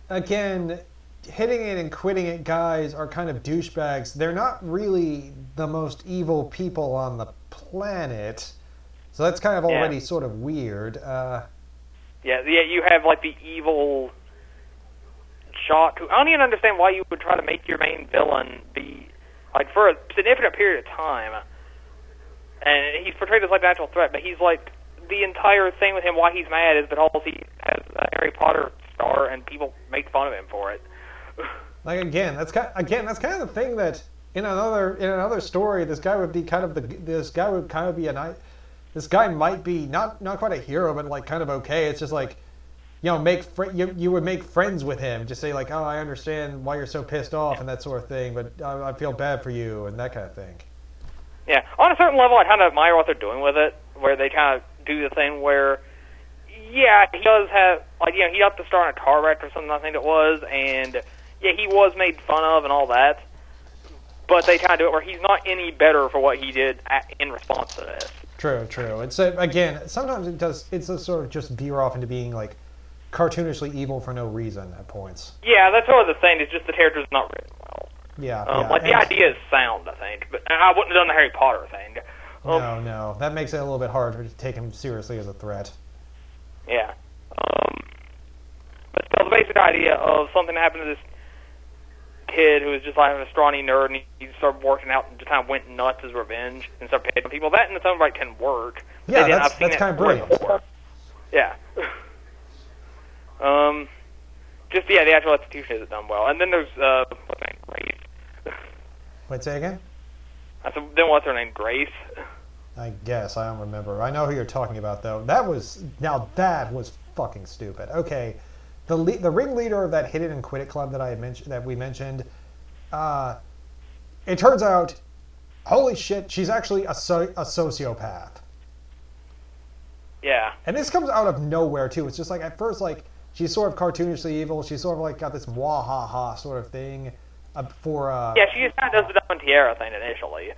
again, hitting it and quitting it guys are kind of douchebags. They're not really the most evil people on the planet. So that's kind of already sort of weird. You have like the evil Jock, who I don't even understand why you would try to make your main villain be like for a significant period of time. And he's portrayed as like an actual threat, but he's like the entire thing with him. Why he's mad is because he has a Harry Potter star, and people make fun of him for it. Like that's kind of the thing that in another story, this guy would might be not quite a hero, but like kind of okay. It's just like, you know, you would make friends with him. Just say like, oh, I understand why you're so pissed off and that sort of thing, but I feel bad for you and that kind of thing. Yeah, on a certain level, I kind of admire what they're doing with it, where they kind of do the thing where, yeah, he does have like, you know, he got to star in a car wreck or something, I think it was, and yeah, he was made fun of and all that. But they kind of do it where he's not any better for what he did in response to this. True. It's again, sometimes it's a sort of just veer off into being like cartoonishly evil for no reason at points. Yeah, that's sort of the thing. It's just the character's not written well. Yeah. Like the idea is sound, I think, but I wouldn't have done the Harry Potter thing. No, that makes it a little bit harder to take him seriously as a threat. Yeah. But still, the basic idea of something happened to this kid who was just like a scrawny nerd, and he started working out and just kind of went nuts as revenge and started picking people. That in its own right can work. Yeah, that's kind of brilliant. Yeah. The actual execution isn't done well. And then there's what's her name, Grace. Wait, say again? Then what's her name, Grace? I guess I don't remember. I know who you're talking about though. That was fucking stupid. Okay, the ringleader of that Hit It and Quit It club that we mentioned. It turns out, holy shit, she's actually a sociopath. Yeah. And this comes out of nowhere too. It's just like at first, like she's sort of cartoonishly evil. She's sort of like got this mwahaha sort of thing for. Yeah, she just kind of does the Diamond Tiara thing initially.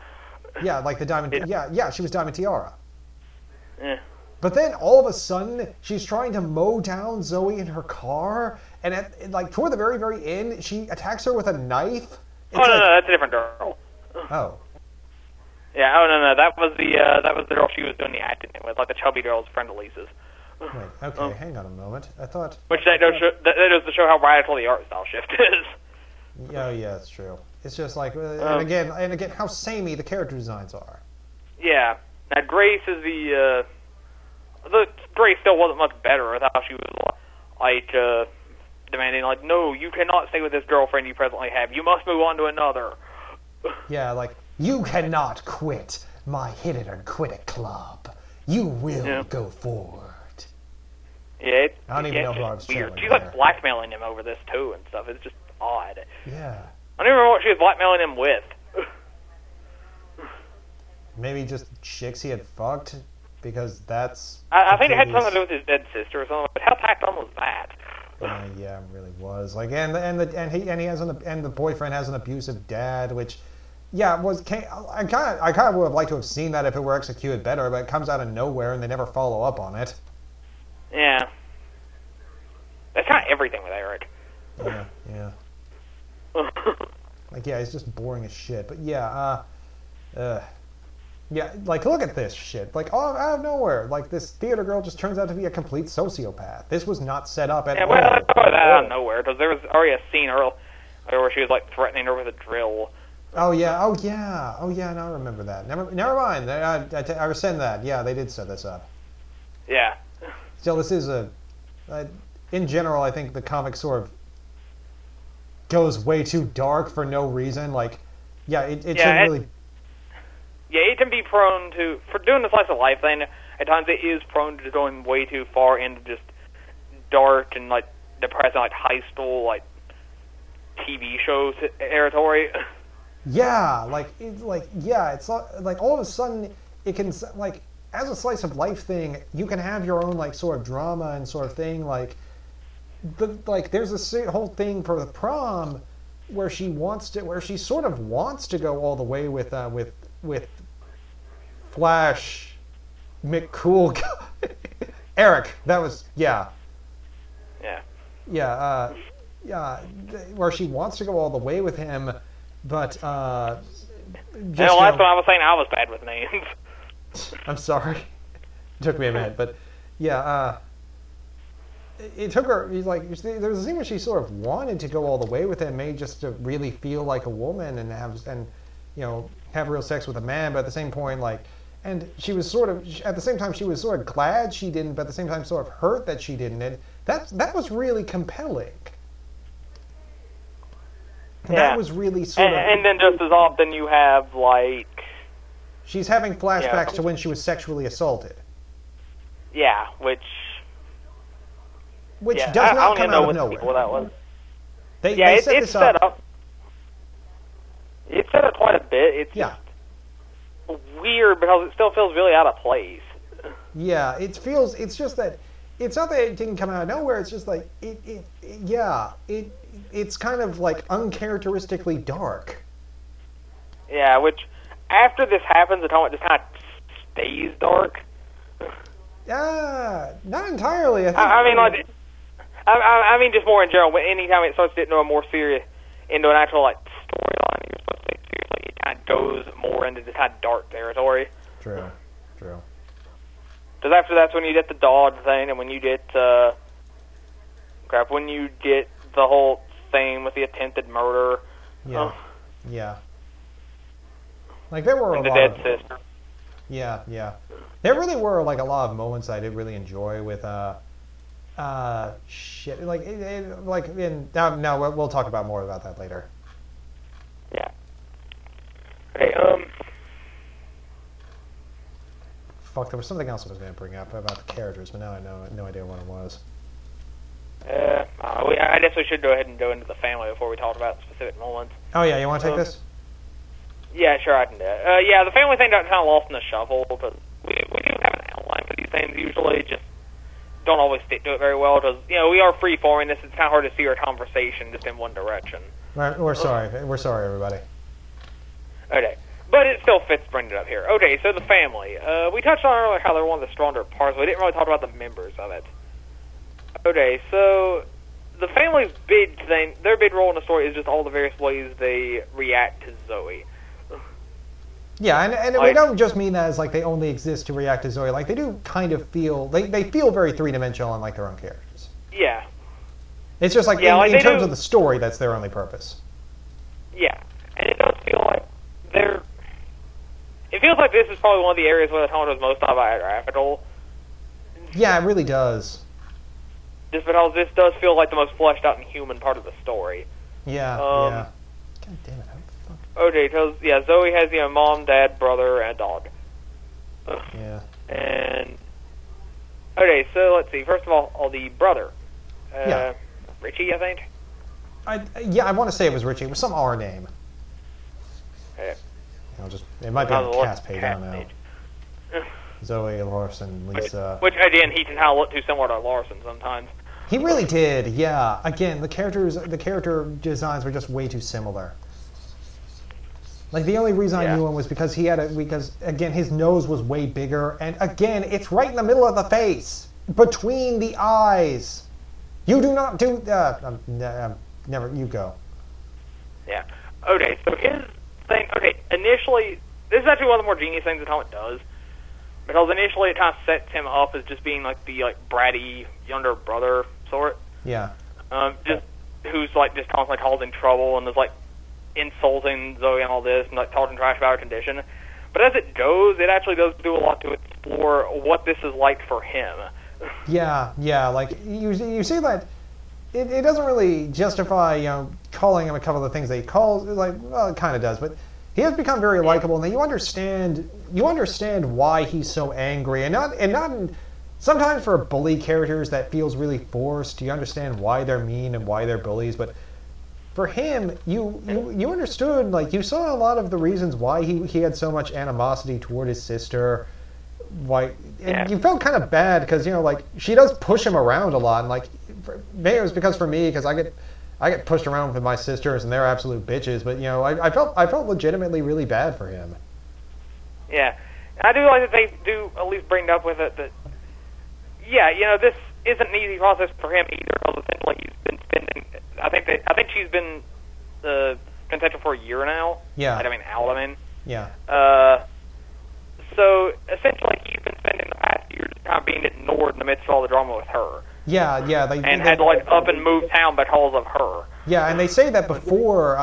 Yeah, like the Diamond. Yeah, she was Diamond Tiara. Yeah. But then all of a sudden, she's trying to mow down Zoe in her car, and toward the very, very end, she attacks her with a knife. No, that's a different girl. Oh. Yeah, no, that was the girl she was doing the acting with, like the chubby girl's friend Elise's. Wait, okay, hang on a moment. I thought. Which that goes to show how radical the art style shift is. Yeah, it's true. It's just like, and again, how samey the character designs are. Yeah. Now Grace is the Grace still wasn't much better with how she was like demanding, like, no, you cannot stay with this girlfriend you presently have. You must move on to another. Yeah, like, you cannot quit my Hit It and Quit It club. You will go forward. Yeah, I don't even know who I was weird. trolling She's there. like blackmailing him over this too and stuff. It's just odd. Yeah. I don't even remember what she was blackmailing him with. Maybe just chicks he had fucked, because that's. I think it had something to do with his dead sister or something. But how tacked on was that? Yeah, it really was. Like, and the boyfriend has an abusive dad, which, I kind of would have liked to have seen that if it were executed better, but it comes out of nowhere and they never follow up on it. Yeah. That's kind of everything with Eric. Yeah. Like, he's just boring as shit. But like, look at this shit. Like, out of nowhere, like, this theater girl just turns out to be a complete sociopath. This was not set up at all. Yeah, well, that's probably that out of nowhere, because there was already a scene earlier where she was, like, threatening her with a drill. Oh, yeah, now I remember that. Never mind, I rescind that. Yeah, they did set this up. Yeah. Still, this is in general, I think the comic sort of goes way too dark for no reason. Like, it shouldn't really... Yeah, it can be prone to, for doing the slice of life thing, at times it is prone to going way too far into just dark and, like, depressing, like, high school, like, TV show territory. Yeah, it's like all of a sudden it can, like, as a slice of life thing, you can have your own, like, sort of drama and sort of thing, like there's this whole thing for the prom where she sort of wants to go all the way with Flash McCool guy. Eric, that was where she wants to go all the way with him, but that's what I was saying. I was bad with names. I'm sorry. It took me a minute, but it took her. Like, there was a scene where she sort of wanted to go all the way with him, maybe just to really feel like a woman and have real sex with a man, but at the same point, like, and she was sort of, at the same time, she was sort of glad she didn't, but at the same time, sort of hurt that she didn't. And that was really compelling. Yeah. That was really sort of... And then just as often you have, like... She's having flashbacks to when she was sexually assaulted. Yeah, which does not come out of nowhere. What that was. They set it's this set up. It's set up quite a bit. It's just weird because it still feels really out of place. Yeah, it's just that it's not that it didn't come out of nowhere. It's just like it's kind of like uncharacteristically dark. Yeah, which after this happens, the comic just kind of stays dark. Not entirely. I mean, just more in general. But anytime it starts getting into an actual like storyline, you're supposed to take seriously, it kind of goes more into this kind of dark territory. True. Because after that's when you get the dog thing, and when you get when you get the whole thing with the attempted murder. Yeah. Like, there were a lot of... sister. Yeah. There really were, like, a lot of moments I did really enjoy with, shit. Like, now we'll talk about more about that later. Yeah. Okay, fuck, there was something else I was going to bring up about the characters, but now I know no idea what it was. I guess we should go ahead and go into the family before we talk about specific moments. Oh yeah, you want to take this? Yeah, sure, I can do it. Yeah, the family thing got kind of lost in the shuffle, but we do have an outline for these things. Usually, just don't always stick to it very well because we are free forming this. It's kind of hard to see our conversation just in one direction. Right, we're sorry, everybody. Okay. But it still fits bringing it up here. Okay, so the family. We touched on earlier how they're one of the stronger parts, but we didn't really talk about the members of it. Okay, so the family's big thing, their big role in the story is just all the various ways they react to Zoe. Yeah, and we don't just mean that as like they only exist to react to Zoe. Like they do kind of feel, they feel very three-dimensional and like their own characters. Yeah. It's just like, in terms of the story, that's their only purpose. Yeah, and it does feel like it feels like this is probably one of the areas where the tone was most autobiographical. Yeah, it really does. Just because this does feel like the most fleshed out and human part of the story. Yeah, yeah. God damn it, how the fuck? Okay, because, Zoe has, mom, dad, brother, and a dog. Yeah. And, okay, so let's see. First of all, the brother. Richie, I think? I want to say it was Richie. It was some R name. Okay. It might be on the cast page, I don't know. Zoe, Larson, Lisa. Which again, he can kind of look too similar to Larson sometimes. He really did, yeah. Again, the character designs were just way too similar. Like the only reason I knew him was because again his nose was way bigger, and again it's right in the middle of the face, between the eyes. You do not do never. You go. Yeah. Okay. So his thing. Okay. Initially, this is actually one of the more genius things that how it does. Because initially it kind of sets him up as just being like the bratty younger brother sort. Yeah. Just who's just constantly causing trouble and is insulting Zoe and all this and talking trash about her condition. But as it goes, it actually does do a lot to explore what this is like for him. Yeah. Like you see that it doesn't really justify calling him a couple of the things that he calls. Well, it kind of does, but. He has become very likable, and you understand why he's so angry, and not sometimes for bully characters that feels really forced. You understand why they're mean and why they're bullies, but for him, you understood, you saw a lot of the reasons why he had so much animosity toward his sister. And you felt kind of bad because she does push him around a lot, and maybe it was because I get pushed around with my sisters, and they're absolute bitches. But I felt legitimately really bad for him. Yeah, I do like that they do at least bring up with it that. Yeah, this isn't an easy process for him either. Because essentially he's been spending. I think she's been consensual for a year now. Yeah. Yeah. So essentially he's been spending the past year just kind of being ignored in the midst of all the drama with her. Yeah. And had to up and move town because of her. Yeah, and they say that before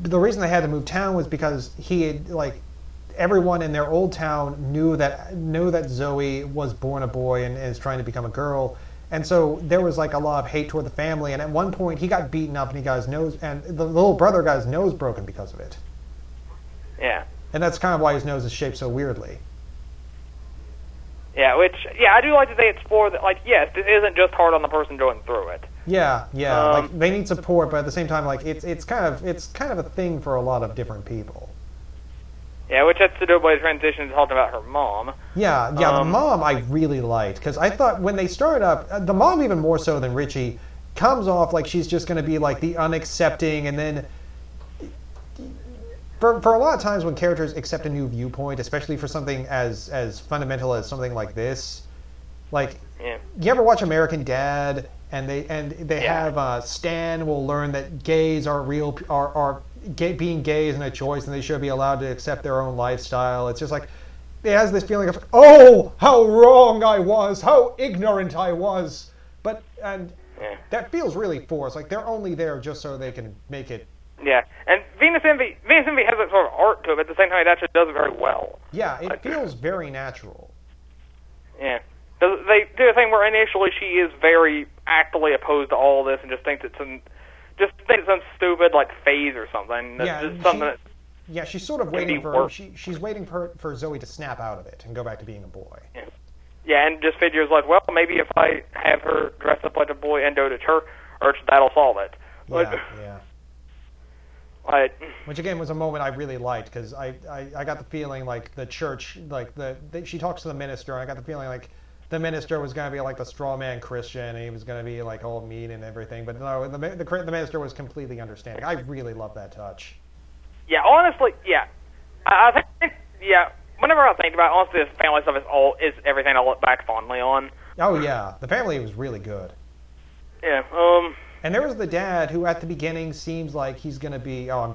the reason they had to move town was because he had everyone in their old town knew that Zoe was born a boy and is trying to become a girl, and so there was a lot of hate toward the family. And at one point he got beaten up and he got his nose, and the little brother got his nose broken because of it. Yeah. And that's kind of why his nose is shaped so weirdly. Yeah, I do like that they explore that, yes, this isn't just hard on the person going through it. Yeah, they need support, but at the same time, it's kind of a thing for a lot of different people. Yeah, which has to do with the transition to talking about her mom. Yeah, the mom I really liked, because I thought when they started up, the mom even more so than Richie, comes off like she's just going to be the unaccepting, and then For a lot of times when characters accept a new viewpoint, especially for something as fundamental as something like this, you ever watch American Dad, and they have Stan will learn that gays aren't real, being gay isn't a choice, and they should be allowed to accept their own lifestyle. It's just it has this feeling of, oh, how wrong I was, how ignorant I was, that feels really forced. They're only there just so they can make it. Yeah, and Venus Envy has that sort of art to it, but at the same time it actually does it very well. Yeah, it feels very natural. Yeah. They do a thing where initially she is very actively opposed to all this and just thinks it's some stupid phase or something. Yeah, something Yeah, she's sort of waiting for she's waiting for Zoe to snap out of it and go back to being a boy. Yeah. Yeah, and just figures like, well, maybe if I have her dress up like a boy and go to church, that'll solve it. Yeah. Like, which again was a moment I really liked because I got the feeling like the church, like she talks to the minister, and I got the feeling like the minister was going to be like the straw man Christian, and he was going to be like all mean and everything. But no, the minister was completely understanding. I really love that touch. Yeah, honestly, yeah. I think, yeah. Whenever I think about it, honestly, this family stuff is everything I look back fondly on. Oh yeah, the family was really good. Yeah. And there was the dad who, at the beginning, seems like he's gonna be. Oh,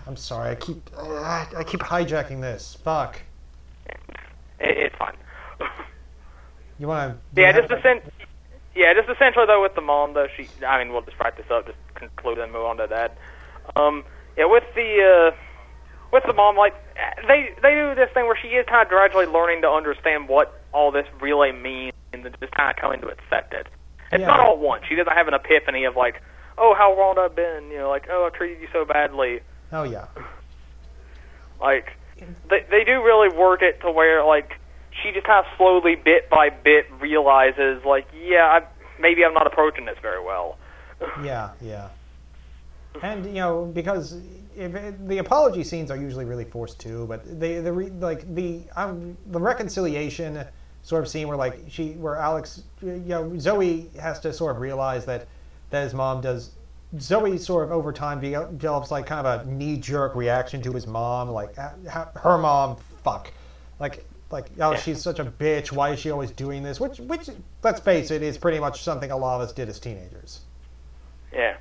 I'm sorry. I keep hijacking this. Fuck. It's fine. You wanna? Just essentially though with the mom though we'll just wrap this up, just conclude and move on to dad. With the mom, like they do this thing where she is kind of gradually learning to understand what all this really means and just kind of coming to accept it. It's not all at once. She doesn't have an epiphany of like, oh, how wrong I've been, like, oh, I treated you so badly. Oh yeah. Like they do really work it to where like she just kind of slowly, bit by bit, realizes like, maybe I'm not approaching this very well. Yeah. And because the apology scenes are usually really forced too, but the reconciliation sort of scene where Alex, Zoe has to sort of realize that his mom does. Zoe sort of over time develops like kind of a knee-jerk reaction to his mom, like her mom, she's such a bitch. Why is she always doing this? Which let's face it, is pretty much something a lot of us did as teenagers. Yeah.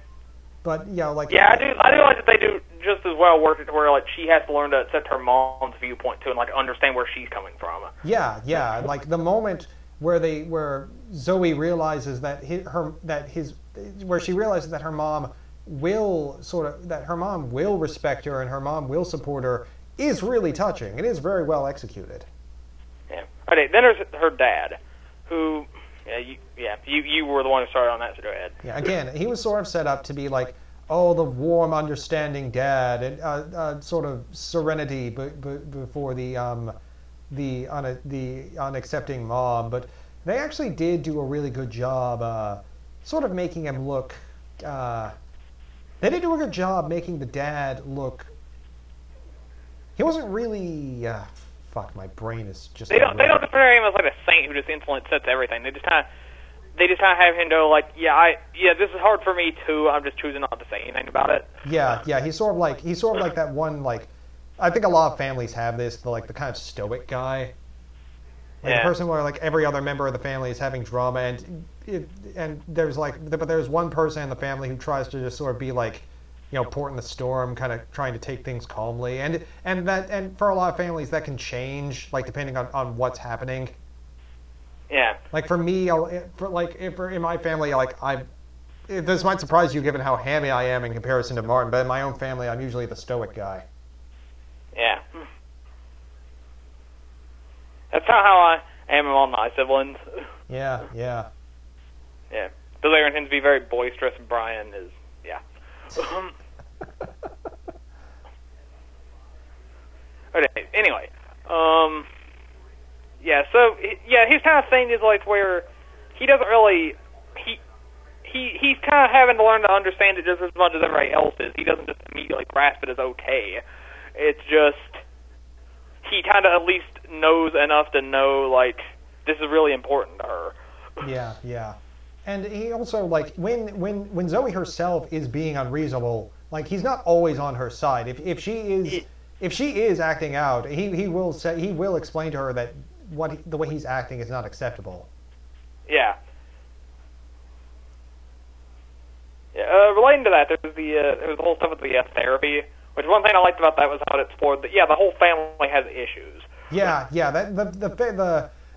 But I do like that they do just as well work it to where like she has to learn to accept her mom's viewpoint too and like understand where she's coming from. Yeah. Like the moment where Zoe realizes that she realizes that her mom will respect her and her mom will support her is really touching. It is very well executed. Yeah. Okay. Then there's her dad, who. You were the one who started on that, so go ahead. Yeah, again, he was sort of set up to be like, the warm, understanding dad, and sort of serenity before the unaccepting mom. But they actually did do a really good job, sort of making him look. They did do a good job making the dad look. He wasn't really. Fuck, my brain is just. They don't portray him as like a saint who just instantly sets everything. They just kind of have him go like, this is hard for me too. I'm just choosing not to say anything about it. Yeah. He's sort of like that one like. I think a lot of families have this, the kind of stoic guy. Like the person where like every other member of the family is having drama, and there's one person in the family who tries to just sort of be like. Port in the storm, kind of trying to take things calmly, and for a lot of families that can change, like depending on what's happening. Yeah. Like for me, in my family, this might surprise you given how hammy I am in comparison to Martin, but in my own family, I'm usually the stoic guy. Yeah. That's not how I am among my siblings. Yeah. Yeah. Bill Aaron tends to be very boisterous, and Brian is, Okay. Anyway, his kind of thing is like where he doesn't really he's kind of having to learn to understand it just as much as everybody else is. He doesn't just immediately grasp it as okay. It's just he kind of at least knows enough to know like this is really important to her. Yeah. And he also when Zoe herself is being unreasonable, like he's not always on her side. If she is acting out, he will explain to her that the way he's acting is not acceptable. Yeah. Relating to that, there was the whole stuff with the therapy, which one thing I liked about that was how it explored that the whole family has issues. Yeah.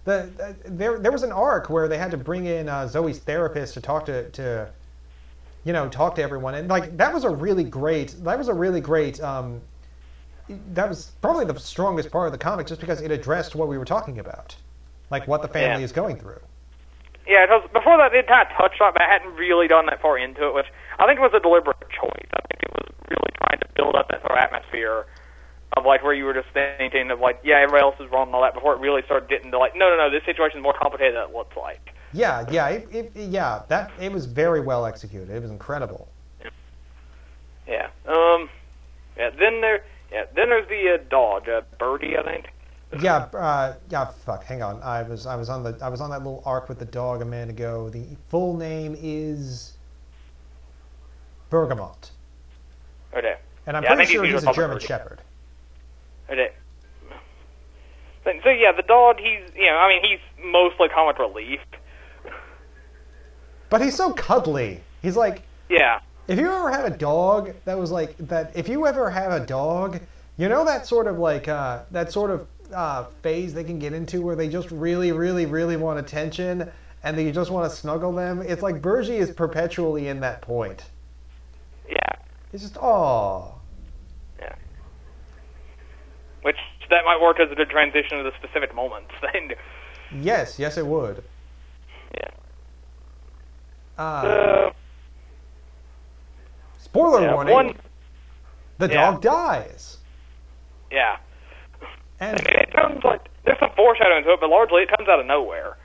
There was an arc where they had to bring in Zoe's therapist to talk to everyone, and that was probably the strongest part of the comic, just because it addressed what we were talking about, like what the family is going through. Yeah, because before that, it kind of touched on it, but I hadn't really done that far into it, which I think was a deliberate choice. I think it was really trying trying to build up that sort of atmosphere of like where you were just thinking of like, yeah, everybody else is wrong and all that, before it really started getting to like, no, this situation is more complicated than it looks like. Yeah, it was very well executed. It was incredible. Yeah. Then there's the dog, Birdie, I think. Fuck. Hang on. I was on that little arc with the dog a minute ago. The full name is Bergamot. Okay. And I'm pretty sure he's a German Shepherd. Okay. So yeah, the dog. He's mostly comic relief. But he's so cuddly. He's like. Yeah. If you ever had a dog that was like that, if you ever have a dog, you know that sort of like phase they can get into where they just really, really, really want attention and they just want to snuggle them. It's like Bergie is perpetually in that point. Yeah. It's just Yeah. Which that might work as a good transition to the specific moments. Yes, it would. Yeah. Spoiler warning. The dog dies. Yeah. And it comes like there's some foreshadowing to it, but largely it comes out of nowhere.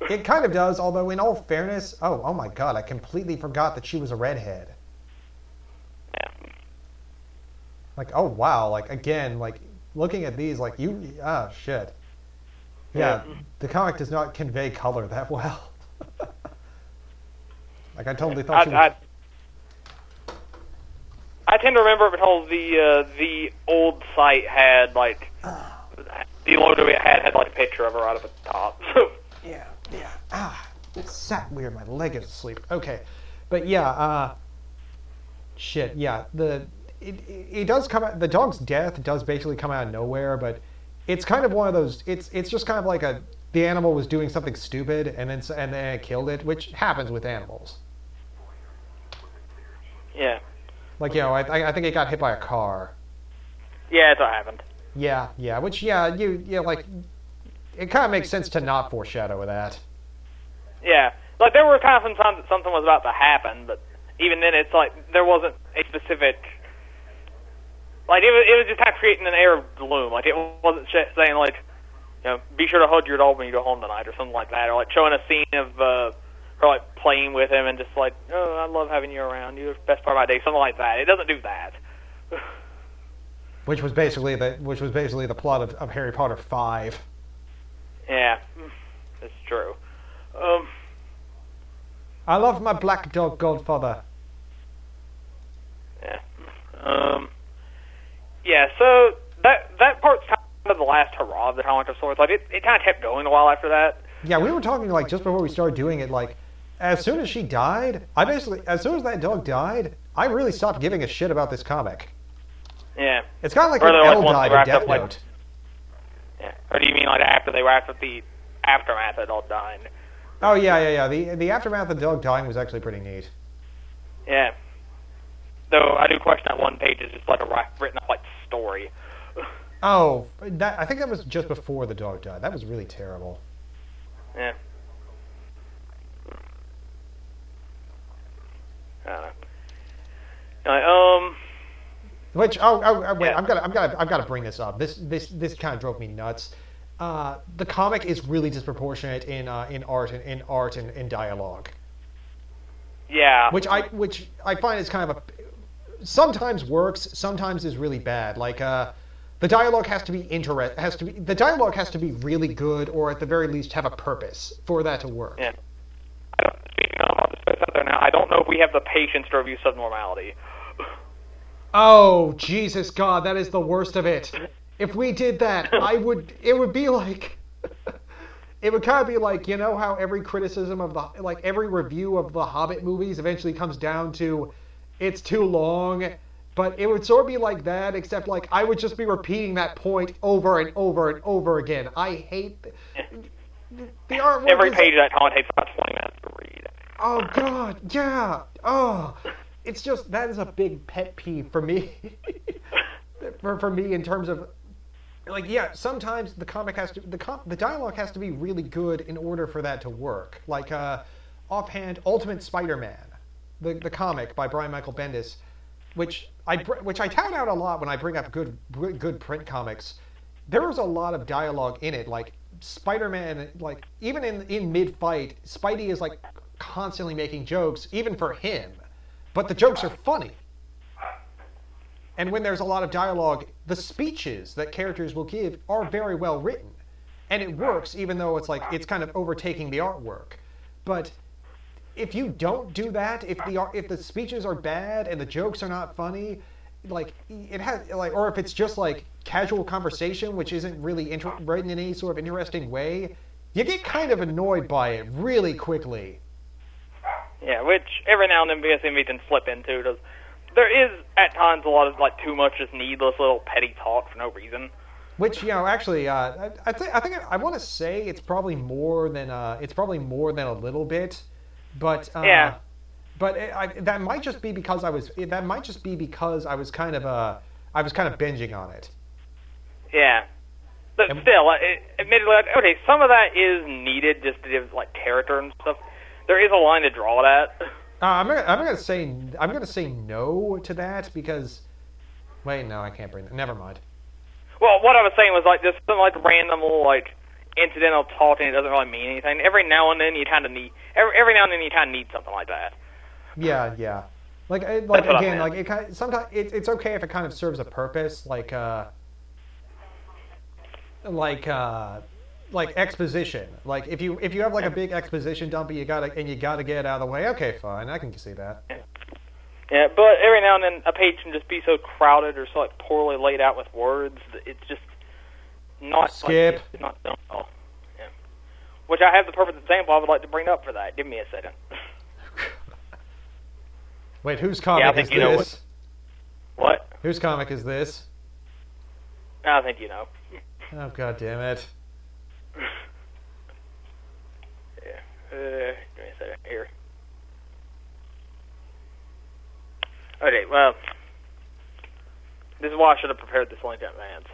It kind of does, although in all fairness, oh my god, I completely forgot that she was a redhead. Yeah. Like, oh wow, like again, like looking at these, like shit. Yeah, the comic does not convey color that well. Like I totally thought she was... I tend to remember because the old site had like the logo it had like a picture of her right at the top. Yeah. It sat weird. My leg is asleep. Okay, but shit. Yeah, it does come out. The dog's death does basically come out of nowhere, but it's kind of one of those. It's just kind of like the animal was doing something stupid and then it killed it, which happens with animals. Yeah. Like, I think it got hit by a car. Yeah, that's what happened. Yeah, which, like, it kind of makes sense to not foreshadow that. Yeah, like, there were kind of some times that something was about to happen, but even then it's like, there wasn't a specific, like, it was just kind of creating an air of gloom. Like, it wasn't saying, like, be sure to hug your dog when you go home tonight, or something like that, or, like, showing a scene of, or like playing with him and just like, oh, I love having you around. You're the best part of my day. Something like that. It doesn't do that. Which was basically the plot of Harry Potter 5. Yeah, it's true. I love my black dog Godfather. Yeah. Yeah. So that part's kind of the last hurrah of the comic of sorts. Like it kind of kept going a while after that. Yeah, we were talking like just before we started doing it, like. As soon as she died, as soon as that dog died, I really stopped giving a shit about this comic. Yeah. It's kind of like when Elle died in Death Note. Yeah. Or do you mean like after they wrapped up the aftermath of the dog dying? Oh, yeah. The aftermath of the dog dying was actually pretty neat. Yeah. Though I do question that one page is just like a written up like story. Oh, I think that was just before the dog died. That was really terrible. Yeah. Which wait, yeah. I've got to bring this up. This kind of drove me nuts. The comic is really disproportionate in art and dialogue. Yeah. Which I find is kind of sometimes works, sometimes is really bad. Like the dialogue has to be the dialogue has to be really good, or at the very least have a purpose for that to work. Yeah. Speaking of, I'll just put something now. I don't know if we have the patience to review Subnormality. Oh, Jesus God, that is the worst of it. If we did that, it would be like, it would kind of be like, you know how every criticism of every review of the Hobbit movies eventually comes down to, it's too long, but it would sort of be like that, except like, I would just be repeating that point over and over and over again. I hate the artwork. Every page of that comic takes about 20 minutes to read. Oh God, yeah. Oh, it's just, that is a big pet peeve for me. for me in terms of, like, yeah, sometimes the comic has to, the dialogue has to be really good in order for that to work. Like, offhand, Ultimate Spider-Man, the comic by Brian Michael Bendis, which which I tout out a lot when I bring up good print comics. There is a lot of dialogue in it. Like Spider-Man, like even in mid-fight, Spidey is like constantly making jokes, even for him. But the jokes are funny. And when there's a lot of dialogue, the speeches that characters will give are very well written. And it works, even though it's like it's kind of overtaking the artwork. But if you don't do that, if the speeches are bad and the jokes are not funny, like it has like, or if it's just like casual conversation which isn't really written in any sort of interesting way, you get kind of annoyed by it really quickly. Yeah, which every now and then BSMV can slip into. There is at times a lot of like too much just needless little petty talk for no reason. Which, you know, actually, I think I want to say it's probably more than a little bit, but yeah. But that might just be because I was kind of binging on it. Yeah, but still, admittedly, okay, some of that is needed just to give like character and stuff. There is a line to draw it at. I'm gonna say no to that because, wait, no, I can't bring that. Never mind. Well, what I was saying was like just some like random little like incidental talking. It doesn't really mean anything. Every now and then you kind of need something like that. Yeah. Like again, like it kind of, sometimes it's okay if it kind of serves a purpose, like exposition. Like if you have like a big exposition dump, you gotta get it out of the way. Okay, fine, I can see that. Yeah, but every now and then a page can just be so crowded or so like poorly laid out with words that it's just not skip. Like, not done well. Yeah. Which I have the perfect example I would like to bring up for that. Give me a second. Wait, whose comic is this? What? Whose comic is this? I think you know. Oh, god damn it. Yeah. Give me a second here. Okay, well, this is why I should have prepared this link in advance.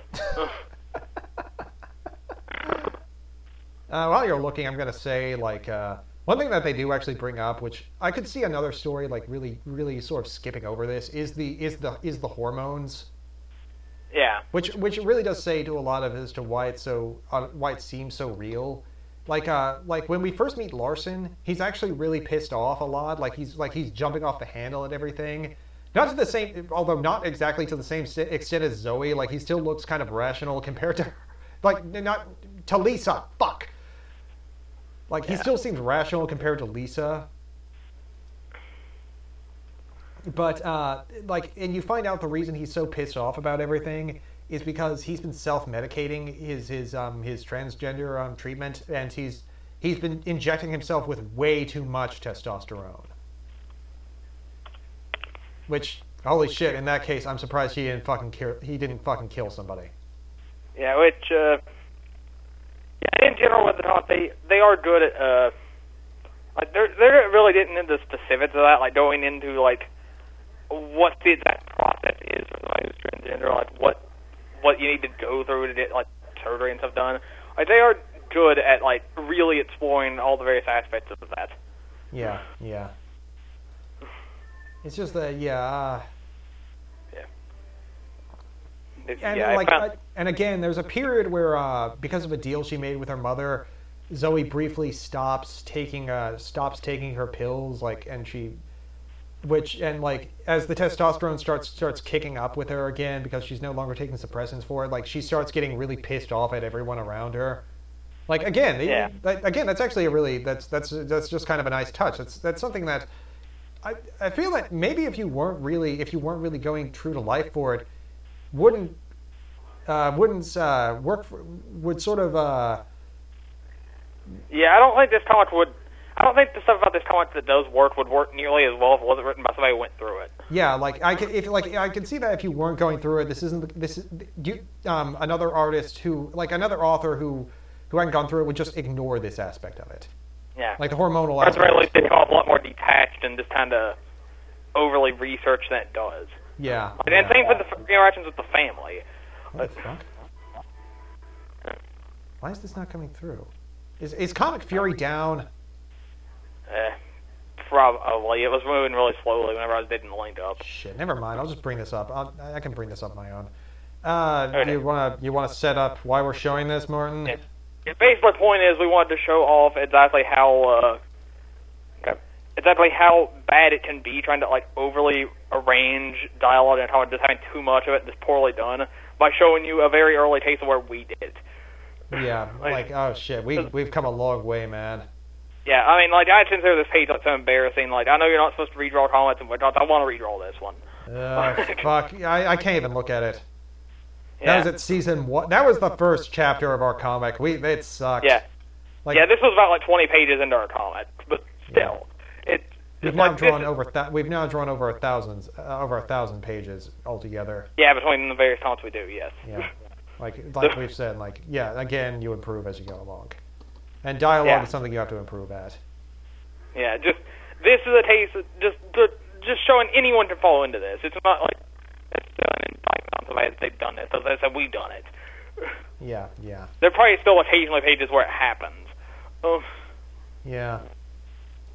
While you're looking, I'm gonna say like one thing that they do actually bring up, which I could see another story like really sort of skipping over this, is the hormones. Yeah. Which it really does say to a lot of as to why it seems so real. Like when we first meet Larson, he's actually really pissed off a lot. Like he's jumping off the handle at everything. Not to the same, although not exactly to the same extent as Zoe. Like he still looks kind of rational compared to, like not to Lisa. Fuck. Like he still seems rational compared to Lisa. But and you find out the reason he's so pissed off about everything is because he's been self-medicating his transgender treatment, and he's been injecting himself with way too much testosterone. Which, holy shit! In that case, I'm surprised he didn't fucking kill somebody. Yeah, which in general, with the talk, they are good at like they're really getting into specifics of that, like going into like what the exact process is for somebody who's transgender, like what you need to go through to get like surgery and stuff done. Like they are good at like really exploring all the various aspects of that. Yeah. It's just that, and again, there's a period where, because of a deal she made with her mother, Zoe briefly stops taking her pills, like, and as the testosterone starts kicking up with her again because she's no longer taking suppressants for it, like she starts getting really pissed off at everyone around her. Like again, that's actually that's just kind of a nice touch. That's something that. I feel that maybe if you weren't really going true to life for it, would sort of. Yeah, I don't think this comic would. I don't think the stuff about this comic that does work would work nearly as well if it wasn't written by somebody who went through it. Yeah, I can see that if you weren't going through it, another artist another author who hadn't gone through it would just ignore this aspect of it. Yeah. Like the hormonal aspect. Or at the very least, they come off a lot more detached and just kind of overly researched than it does. Yeah. And same with the interactions with the family. What the fuck? Why is this not coming through? Is Comic Fury down? Probably. It was moving really slowly whenever I was digging the link up. Shit, never mind. I'll just bring this up. I can bring this up on my own. Okay. You wanna set up why we're showing this, Martin? Yeah. Basically, the point is we wanted to show off exactly how bad it can be trying to like overly arrange dialogue and how just having too much of it just poorly done by showing you a very early taste of where we did it. Yeah, like oh shit, we've come a long way, man. Yeah, I mean, like, I consider this page like so embarrassing. Like, I know you're not supposed to redraw comments and whatnot. I want to redraw this one. Fuck, I can't even look at it. Yeah. That was at season 1. That was the first chapter of our comic. It sucked. Yeah. Like, yeah, this was about like 20 pages into our comic, but still, we've now drawn over over 1,000 pages altogether. Yeah, between the various comments we do, yes. Yeah, like we've said, like again, you improve as you go along, and dialogue is something you have to improve at. Yeah, this is a taste of just showing anyone can fall into this. It's not like it's done in 5 months of it, they've done it. So they said we've done it. Yeah. There are probably still occasionally pages where it happens. Yeah.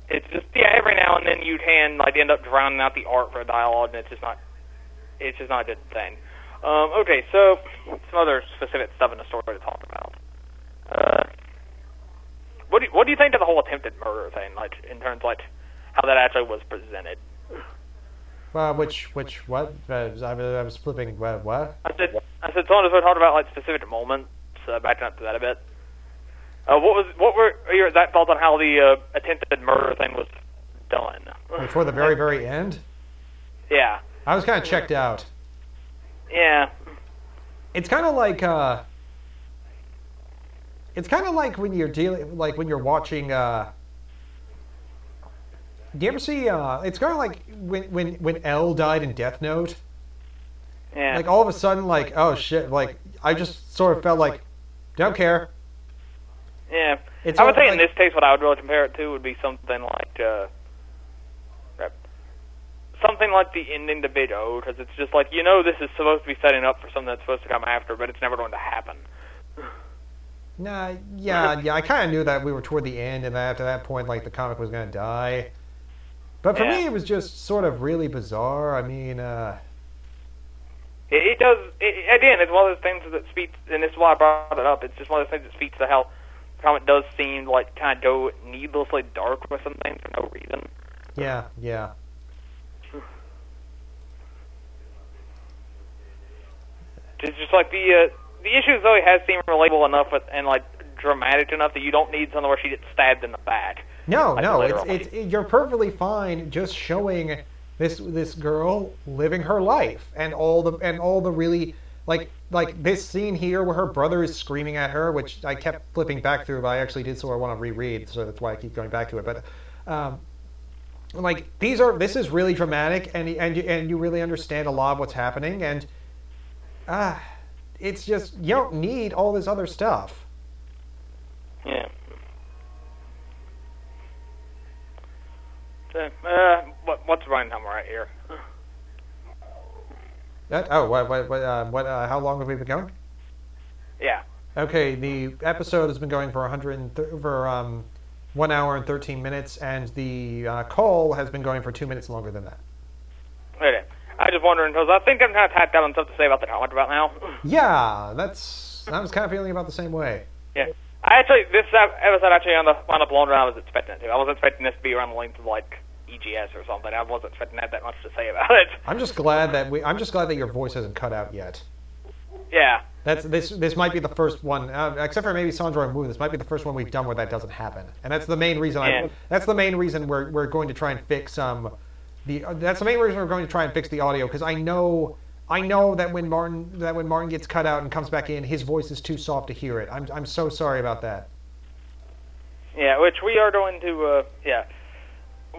It's just every now and then you can like end up drowning out the art for a dialogue, and it's just not a good thing. Okay, so some other specific stuff in the story to talk about. What do you think of the whole attempted murder thing, like in terms of like how that actually was presented? What? I was flipping. What? I said someone was talking about like specific moments. Backing up to that a bit. What were your exact thoughts on how the attempted murder thing was done? Before the very end? Yeah. I was kind of checked out. Yeah. It's kind of like when you're watching. Do you ever see? It's kind of like when L died in Death Note. Yeah. Like all of a sudden, like oh shit! Like I just sort of felt like, don't care. Yeah. I would say in this case, what I would really compare it to would be something like the ending to Big O, because it's just like this is supposed to be setting up for something that's supposed to come after, but it's never going to happen. Nah, yeah. I kind of knew that we were toward the end, and after that point, like the comic was going to die. But for me, it was just sort of really bizarre. I mean, it does. Again, it's one of those things that speaks, and this is why I brought it up. It's just one of those things that speaks to how the comic does seem like kind of go needlessly dark with some things for no reason. Yeah. It's just like the issue Zoe has seemed relatable enough and like dramatic enough that you don't need something where she gets stabbed in the back. No, it's you're perfectly fine just showing this girl living her life and all the really like this scene here where her brother is screaming at her, which I kept flipping back through, but I actually did sort of want to reread, so that's why I keep going back to it. But like this is really dramatic, and you really understand a lot of what's happening, and it's just you don't need all this other stuff. Yeah. What's the running time right here? How long have we been going? Yeah. Okay, the episode has been going for 1 hour and 13 minutes, and the call has been going for 2 minutes longer than that. Okay. I was just wondering, because I think I'm kind of tapped out on stuff to say about the comic about now. Yeah, I was kind of feeling about the same way. Yeah. This episode actually wound up longer than I was expecting it to. I wasn't expecting this to be around the length of like EGS or something. I wasn't expecting that much to say about it. I'm just glad that your voice hasn't cut out yet. Yeah. This might be the first one, except for maybe Sandra and Moon. This might be the first one we've done where that doesn't happen, and that's the main reason. That's the main reason we're going to try and fix That's the main reason we're going to try and fix the audio, because I know that when Martin gets cut out and comes back in, his voice is too soft to hear it. I'm so sorry about that. Yeah, which we are going to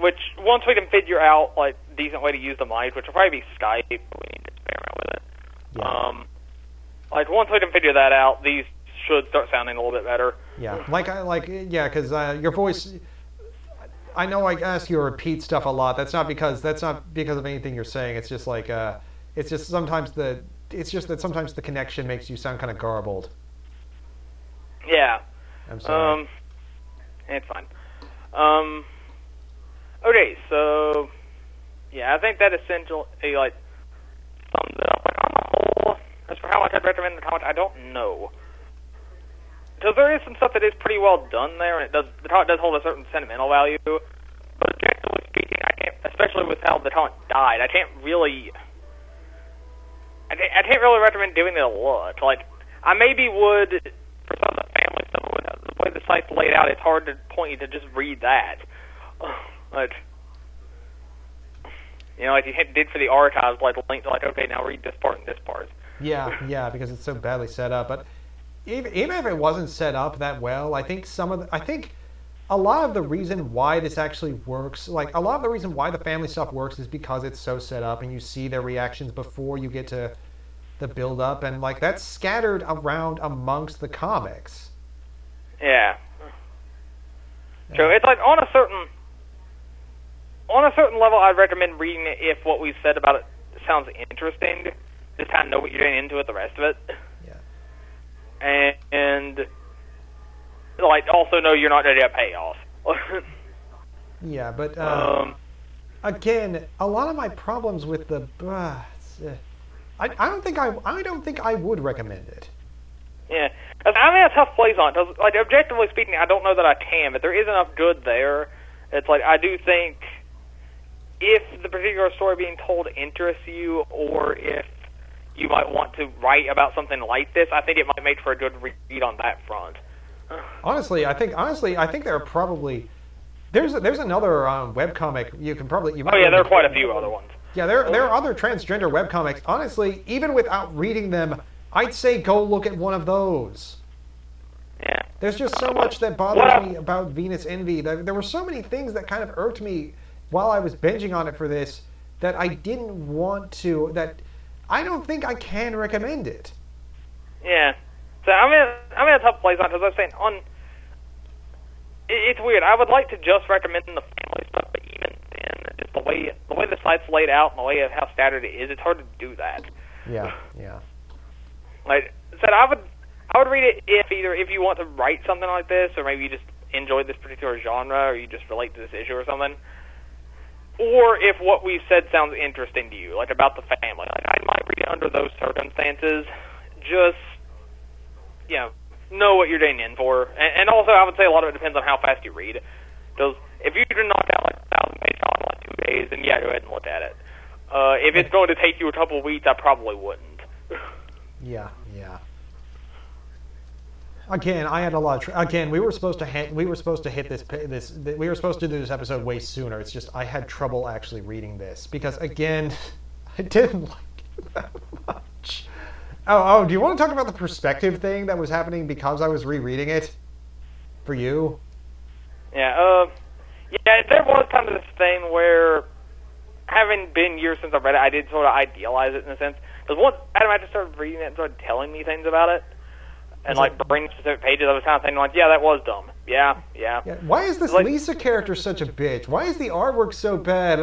which once we can figure out like decent way to use the mic, which will probably be Skype, we need to experiment with it. Yeah. Like once we can figure that out, these should start sounding a little bit better. Yeah, because your voice. I know I ask you to repeat stuff a lot. That's not because of anything you're saying. It's just like it's just that sometimes the connection makes you sound kind of garbled. Yeah. I'm sorry. It's fine. Okay, so yeah, I think that essentially like sums it up. Like on the whole, as for how much I'd recommend the comic, I don't know. Because there is some stuff that is pretty well done there, and the comic does hold a certain sentimental value. But objectively speaking, I can't, especially with how the comic died, I can't really recommend doing it a lot. Like, I maybe would, for some of the family stuff, the way the site's laid out, it's hard to point you to just read that. Like, you know, like you did for the archives, like link to like, okay, now read this part and this part. Yeah, because it's so badly set up. But even if it wasn't set up that well, I think a lot of the reason why this actually works, like a lot of the reason why the family stuff works, is because it's so set up and you see their reactions before you get to the build up, and like that's scattered around amongst the comics. Yeah. So it's like on a certain level, I'd recommend reading it if what we've said about it sounds interesting. Just kind of know what you're getting into with the rest of it. Yeah. And like also know you're not going to get a payoff. Yeah, but again, a lot of my problems with the I don't think I would recommend it. Yeah, I'm in a tough place on it. Cause, like, objectively speaking, I don't know that I can, but there is enough good there. It's like, I do think if the particular story being told interests you, or if you might want to write about something like this, I think it might make for a good read on that front. Honestly, I think there are probably there's another webcomic you might. Oh yeah, there are quite a few other ones. Yeah, there are other transgender webcomics. Honestly, even without reading them, I'd say go look at one of those. Yeah. There's just so much that bothers me about Venus Envy. There were so many things that kind of irked me while I was binging on it for this that I didn't want to. That I don't think I can recommend it. Yeah. So I'm in a tough place on it, because I was saying it's weird. I would like to just recommend the family stuff, but even then, just the way the site's laid out and the way of how scattered it is, it's hard to do that. Yeah. Like I said, I would read it if you want to write something like this, or maybe you just enjoy this particular genre, or you just relate to this issue or something. Or if what we've said sounds interesting to you, like about the family. Like, I might read it under those circumstances. Just, know what you're getting in for. And also, I would say a lot of it depends on how fast you read. Because if you can knock out like 1,000 pages in like 2 days, then yeah, go ahead and look at it. If it's going to take you a couple of weeks, I probably wouldn't. Yeah. Again, I had a lot of. Again, we were supposed to hit this. We were supposed to do this episode way sooner. It's just I had trouble actually reading this because again, I didn't like it that much. Oh, do you want to talk about the perspective thing that was happening because I was rereading it for you? Yeah. There was kind of this thing where, having been years since I read it, I did sort of idealize it in a sense. Because once Adam just started reading it and started telling me things about it, and like bringing specific pages, I was kind of thinking like, yeah, that was dumb. Yeah. Why is this Lisa character such a bitch? Why is the artwork so bad?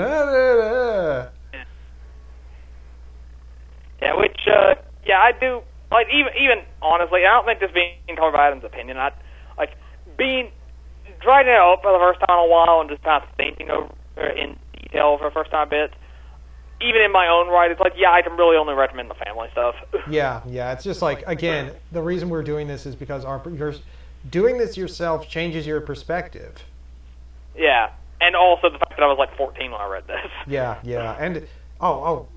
Yeah, which I do like even honestly, I don't think this being covered by Adam's opinion. I like writing it up for the first time in a while and just kind of thinking over in detail for the first time a bit. Even in my own right, it's like, yeah, I can really only recommend the family stuff. Yeah, it's just like, again, the reason we're doing this is because you're doing this yourself changes your perspective. Yeah, and also the fact that I was like 14 when I read this. Yeah, and oh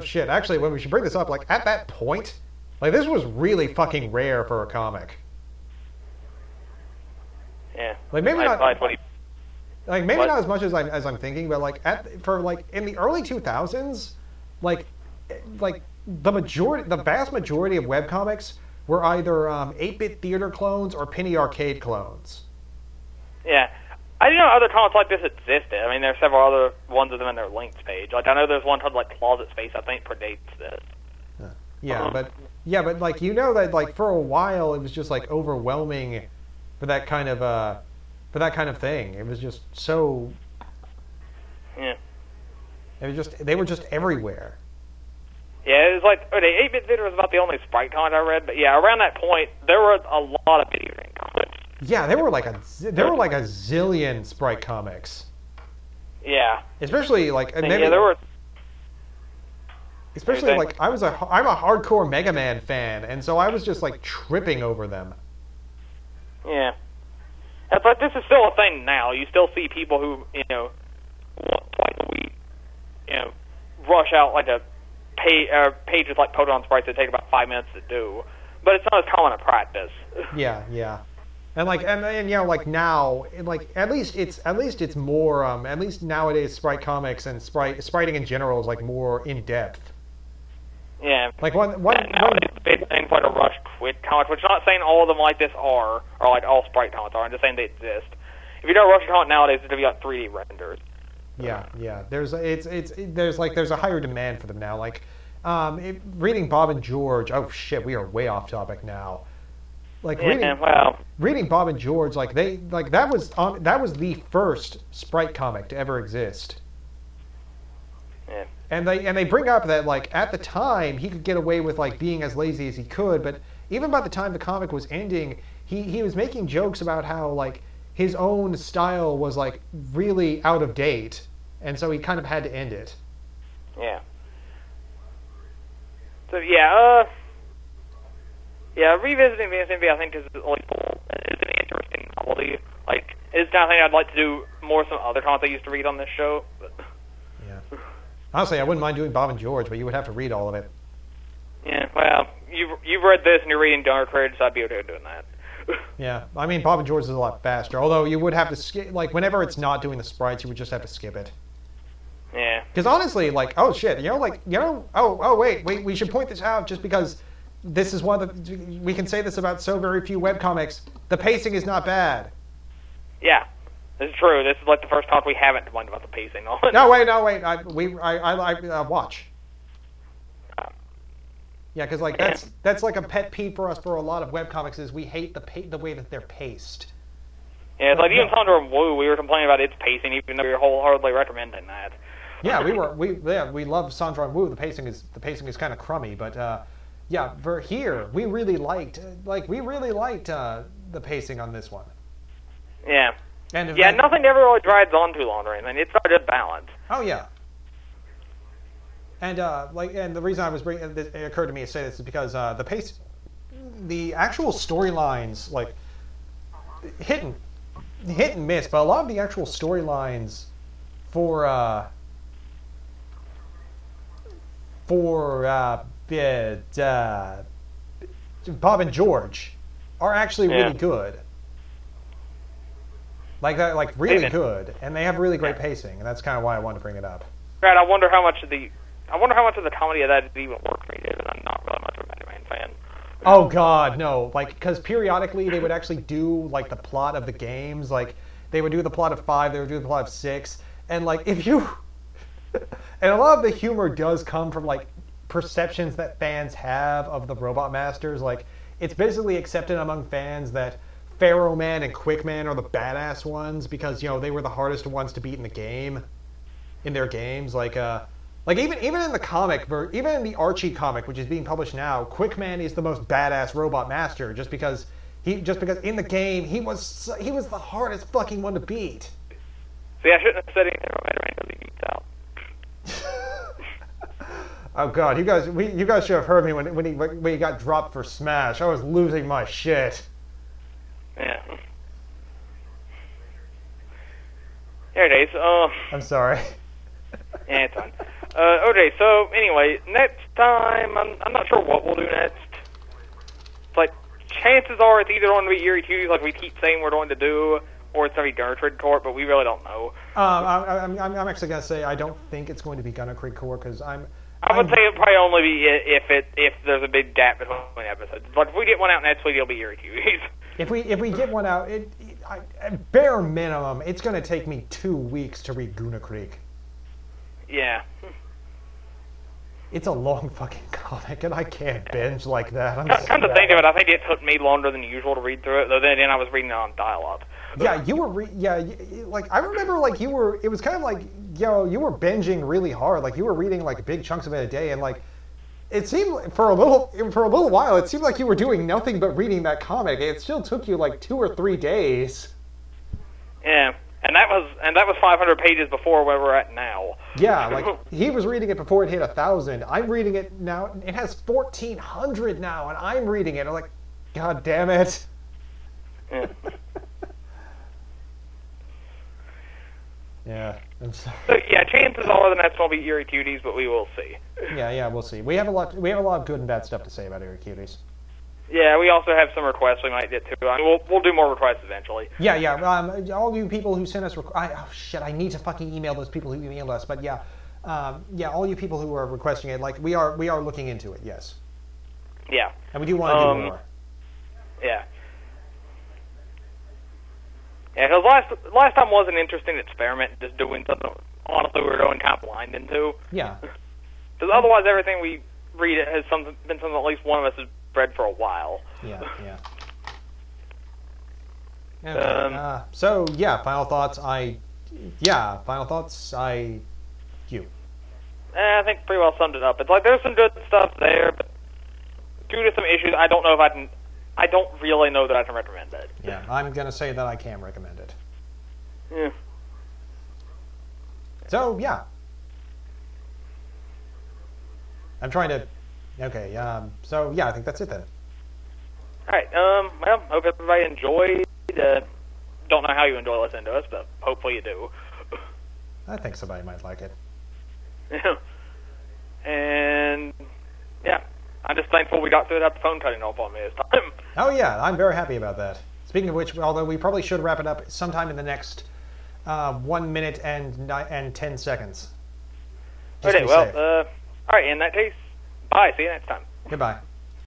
shit, actually, when we should bring this up, like at that point, like this was really fucking rare for a comic. Yeah. Like maybe not. Like maybe not as much as I'm thinking, but like in the early 2000s, like the vast majority of webcomics were either 8-bit theater clones or penny arcade clones. Yeah, I didn't know other comics like this existed. I mean, there are several other ones of them in their links page. Like I know there's one called like Closet Space. I think predates this. But like that like for a while it was just like overwhelming for that kind of thing. It was just so. Yeah. They were just everywhere. Yeah, it was like 8-bit theater was about the only sprite con I read, but yeah, around that point there were a lot of video game comics. Yeah, there were like a zillion sprite comics. Yeah. Especially like And yeah, there were. Especially like I'm a hardcore Mega Man fan, and so I was just like tripping over them. Yeah. But this is still a thing now. You still see people who, twice a week, rush out like a page with like Pokémon sprites that take about 5 minutes to do. But it's not as common a practice. Yeah, yeah. And like like now, like at least it's more at least nowadays sprite comics and spriting in general is like more in depth. Yeah. Like nowadays it's things like a rush quit comic, which I'm not saying all of them like this are, or like all sprite comics are. I'm just saying they exist. If you don't rush a comic nowadays, it's gonna be like 3D renders. Yeah, yeah. There's a higher demand for them now. Like reading Bob and George. Oh shit, we are way off topic now. Like reading Bob and George, like that was the first sprite comic to ever exist. Yeah. And they bring up that like at the time he could get away with like being as lazy as he could, but even by the time the comic was ending, he was making jokes about how like his own style was like really out of date, and so he kind of had to end it. Yeah. So yeah, revisiting the SMV I think is like it's an interesting novelty. Like it's kind of thing I'd like to do more some other content I used to read on this show. But. Yeah. Honestly, I wouldn't mind doing Bob and George, but you would have to read all of it. Yeah, well, you've read this and you're reading Dark Ridge, so I'd be okay doing that. Yeah, I mean Bob and George is a lot faster. Although you would have to skip, like whenever it's not doing the sprites, you would just have to skip it. Yeah. Because honestly, like, oh shit, wait, we should point this out just because this is one of the, we can say this about so very few webcomics. The pacing is not bad. Yeah, this is true. This is like the first talk we haven't complained about the pacing on. No, wait, I watch. Yeah, because like that's like a pet peeve for us for a lot of webcomics is we hate the way that they're paced. Yeah, it's like even Thunder and Woo, we were complaining about its pacing, even though we were wholeheartedly recommending that. Yeah, we love Sandra and Woo. The pacing is kind of crummy, but yeah, for here we really liked the pacing on this one. Yeah. And nothing ever really drags on too long or anything. It's not just balance. Oh yeah. And and the reason I was bringing it occurred to me to say this is because the actual storylines like hit and miss, but a lot of the actual storylines for Bob and George are actually really good. Like really good, and they have really great pacing, and that's kind of why I wanted to bring it up. Right, I wonder how much of the comedy of that is even work for me, and I'm not really much of a Mega Man fan. Oh God, no! Like, because periodically they would actually do like the plot of the games. Like, they would do the plot of 5, they would do the plot of 6, and like if you, and a lot of the humor does come from like perceptions that fans have of the Robot Masters. Like, it's basically accepted among fans that Pharaoh Man and Quick Man are the badass ones because they were the hardest ones to beat in the game, in their games. Like even in the comic, even in the Archie comic, which is being published now, Quick Man is the most badass Robot Master just because in the game he was the hardest fucking one to beat. See, I shouldn't have said anything about Mega Man because he beats out. Oh God, you guys should have heard me when he got dropped for Smash. I was losing my shit. Yeah. Here it is. I'm sorry. Yeah, it's fine. Okay, so anyway, next time, I'm not sure what we'll do next. It's like, chances are it's either going to be Eerie Tuesdays like we keep saying we're going to do, or it's going to be Gunner Creek Court, but we really don't know. I'm actually going to say I don't think it's going to be Gunner Creek Court because I would say it'll probably only be if there's a big gap between episodes. But if we get one out next week, it'll be Eerie Tuesdays. If we get one out, at bare minimum, it's going to take me 2 weeks to read Gunner Creek. Yeah. It's a long fucking comic, and I can't binge like that. Come to think of it, I think it took me longer than usual to read through it, though then I was reading it on dial-up. Yeah, you were, like, I remember, like, it was kind of like, you were binging really hard. Like, you were reading, like, big chunks of it a day, and, like, it seemed, for a little while, it seemed like you were doing nothing but reading that comic. It still took you, like, 2 or 3 days. Yeah. And that was 500 pages before where we're at now. Yeah, like he was reading it before it hit 1,000. I'm reading it now. It has 1,400 now, and I'm reading it. I'm like, God damn it. Yeah. Yeah, I'm sorry. So yeah, chances are the next one will be Eerie Cuties, but we will see. Yeah, we'll see. We have a lot of good and bad stuff to say about Eerie Cuties. Yeah, we also have some requests we might get to. I mean, we'll do more requests eventually. Yeah. All you people who sent us, oh shit, I need to fucking email those people who emailed us. But yeah, all you people who are requesting it, like we are looking into it. Yes. Yeah. And we do want to do more. Yeah. Yeah, because last time was an interesting experiment, just doing something. Honestly, we were going kind of blind into. Yeah. Because otherwise, everything we read has been something at least one of us has read for a while. Yeah. Okay. So yeah, final thoughts. You. I think pretty well summed it up. It's like there's some good stuff there, but due to some issues, I don't really know that I can recommend it. Yeah, I'm gonna say that I can recommend it. Yeah. So yeah, I'm trying to. Okay. So yeah, I think that's it then. All right. Well, hope everybody enjoyed. Don't know how you enjoy listening to us, but hopefully you do. I think somebody might like it. Yeah. And yeah, I'm just thankful we got through that phone cutting off on me this time. Oh yeah, I'm very happy about that. Speaking of which, although we probably should wrap it up sometime in the next 1 minute and 10 seconds. Okay, well, all right, in that case, bye. See you next time. Goodbye.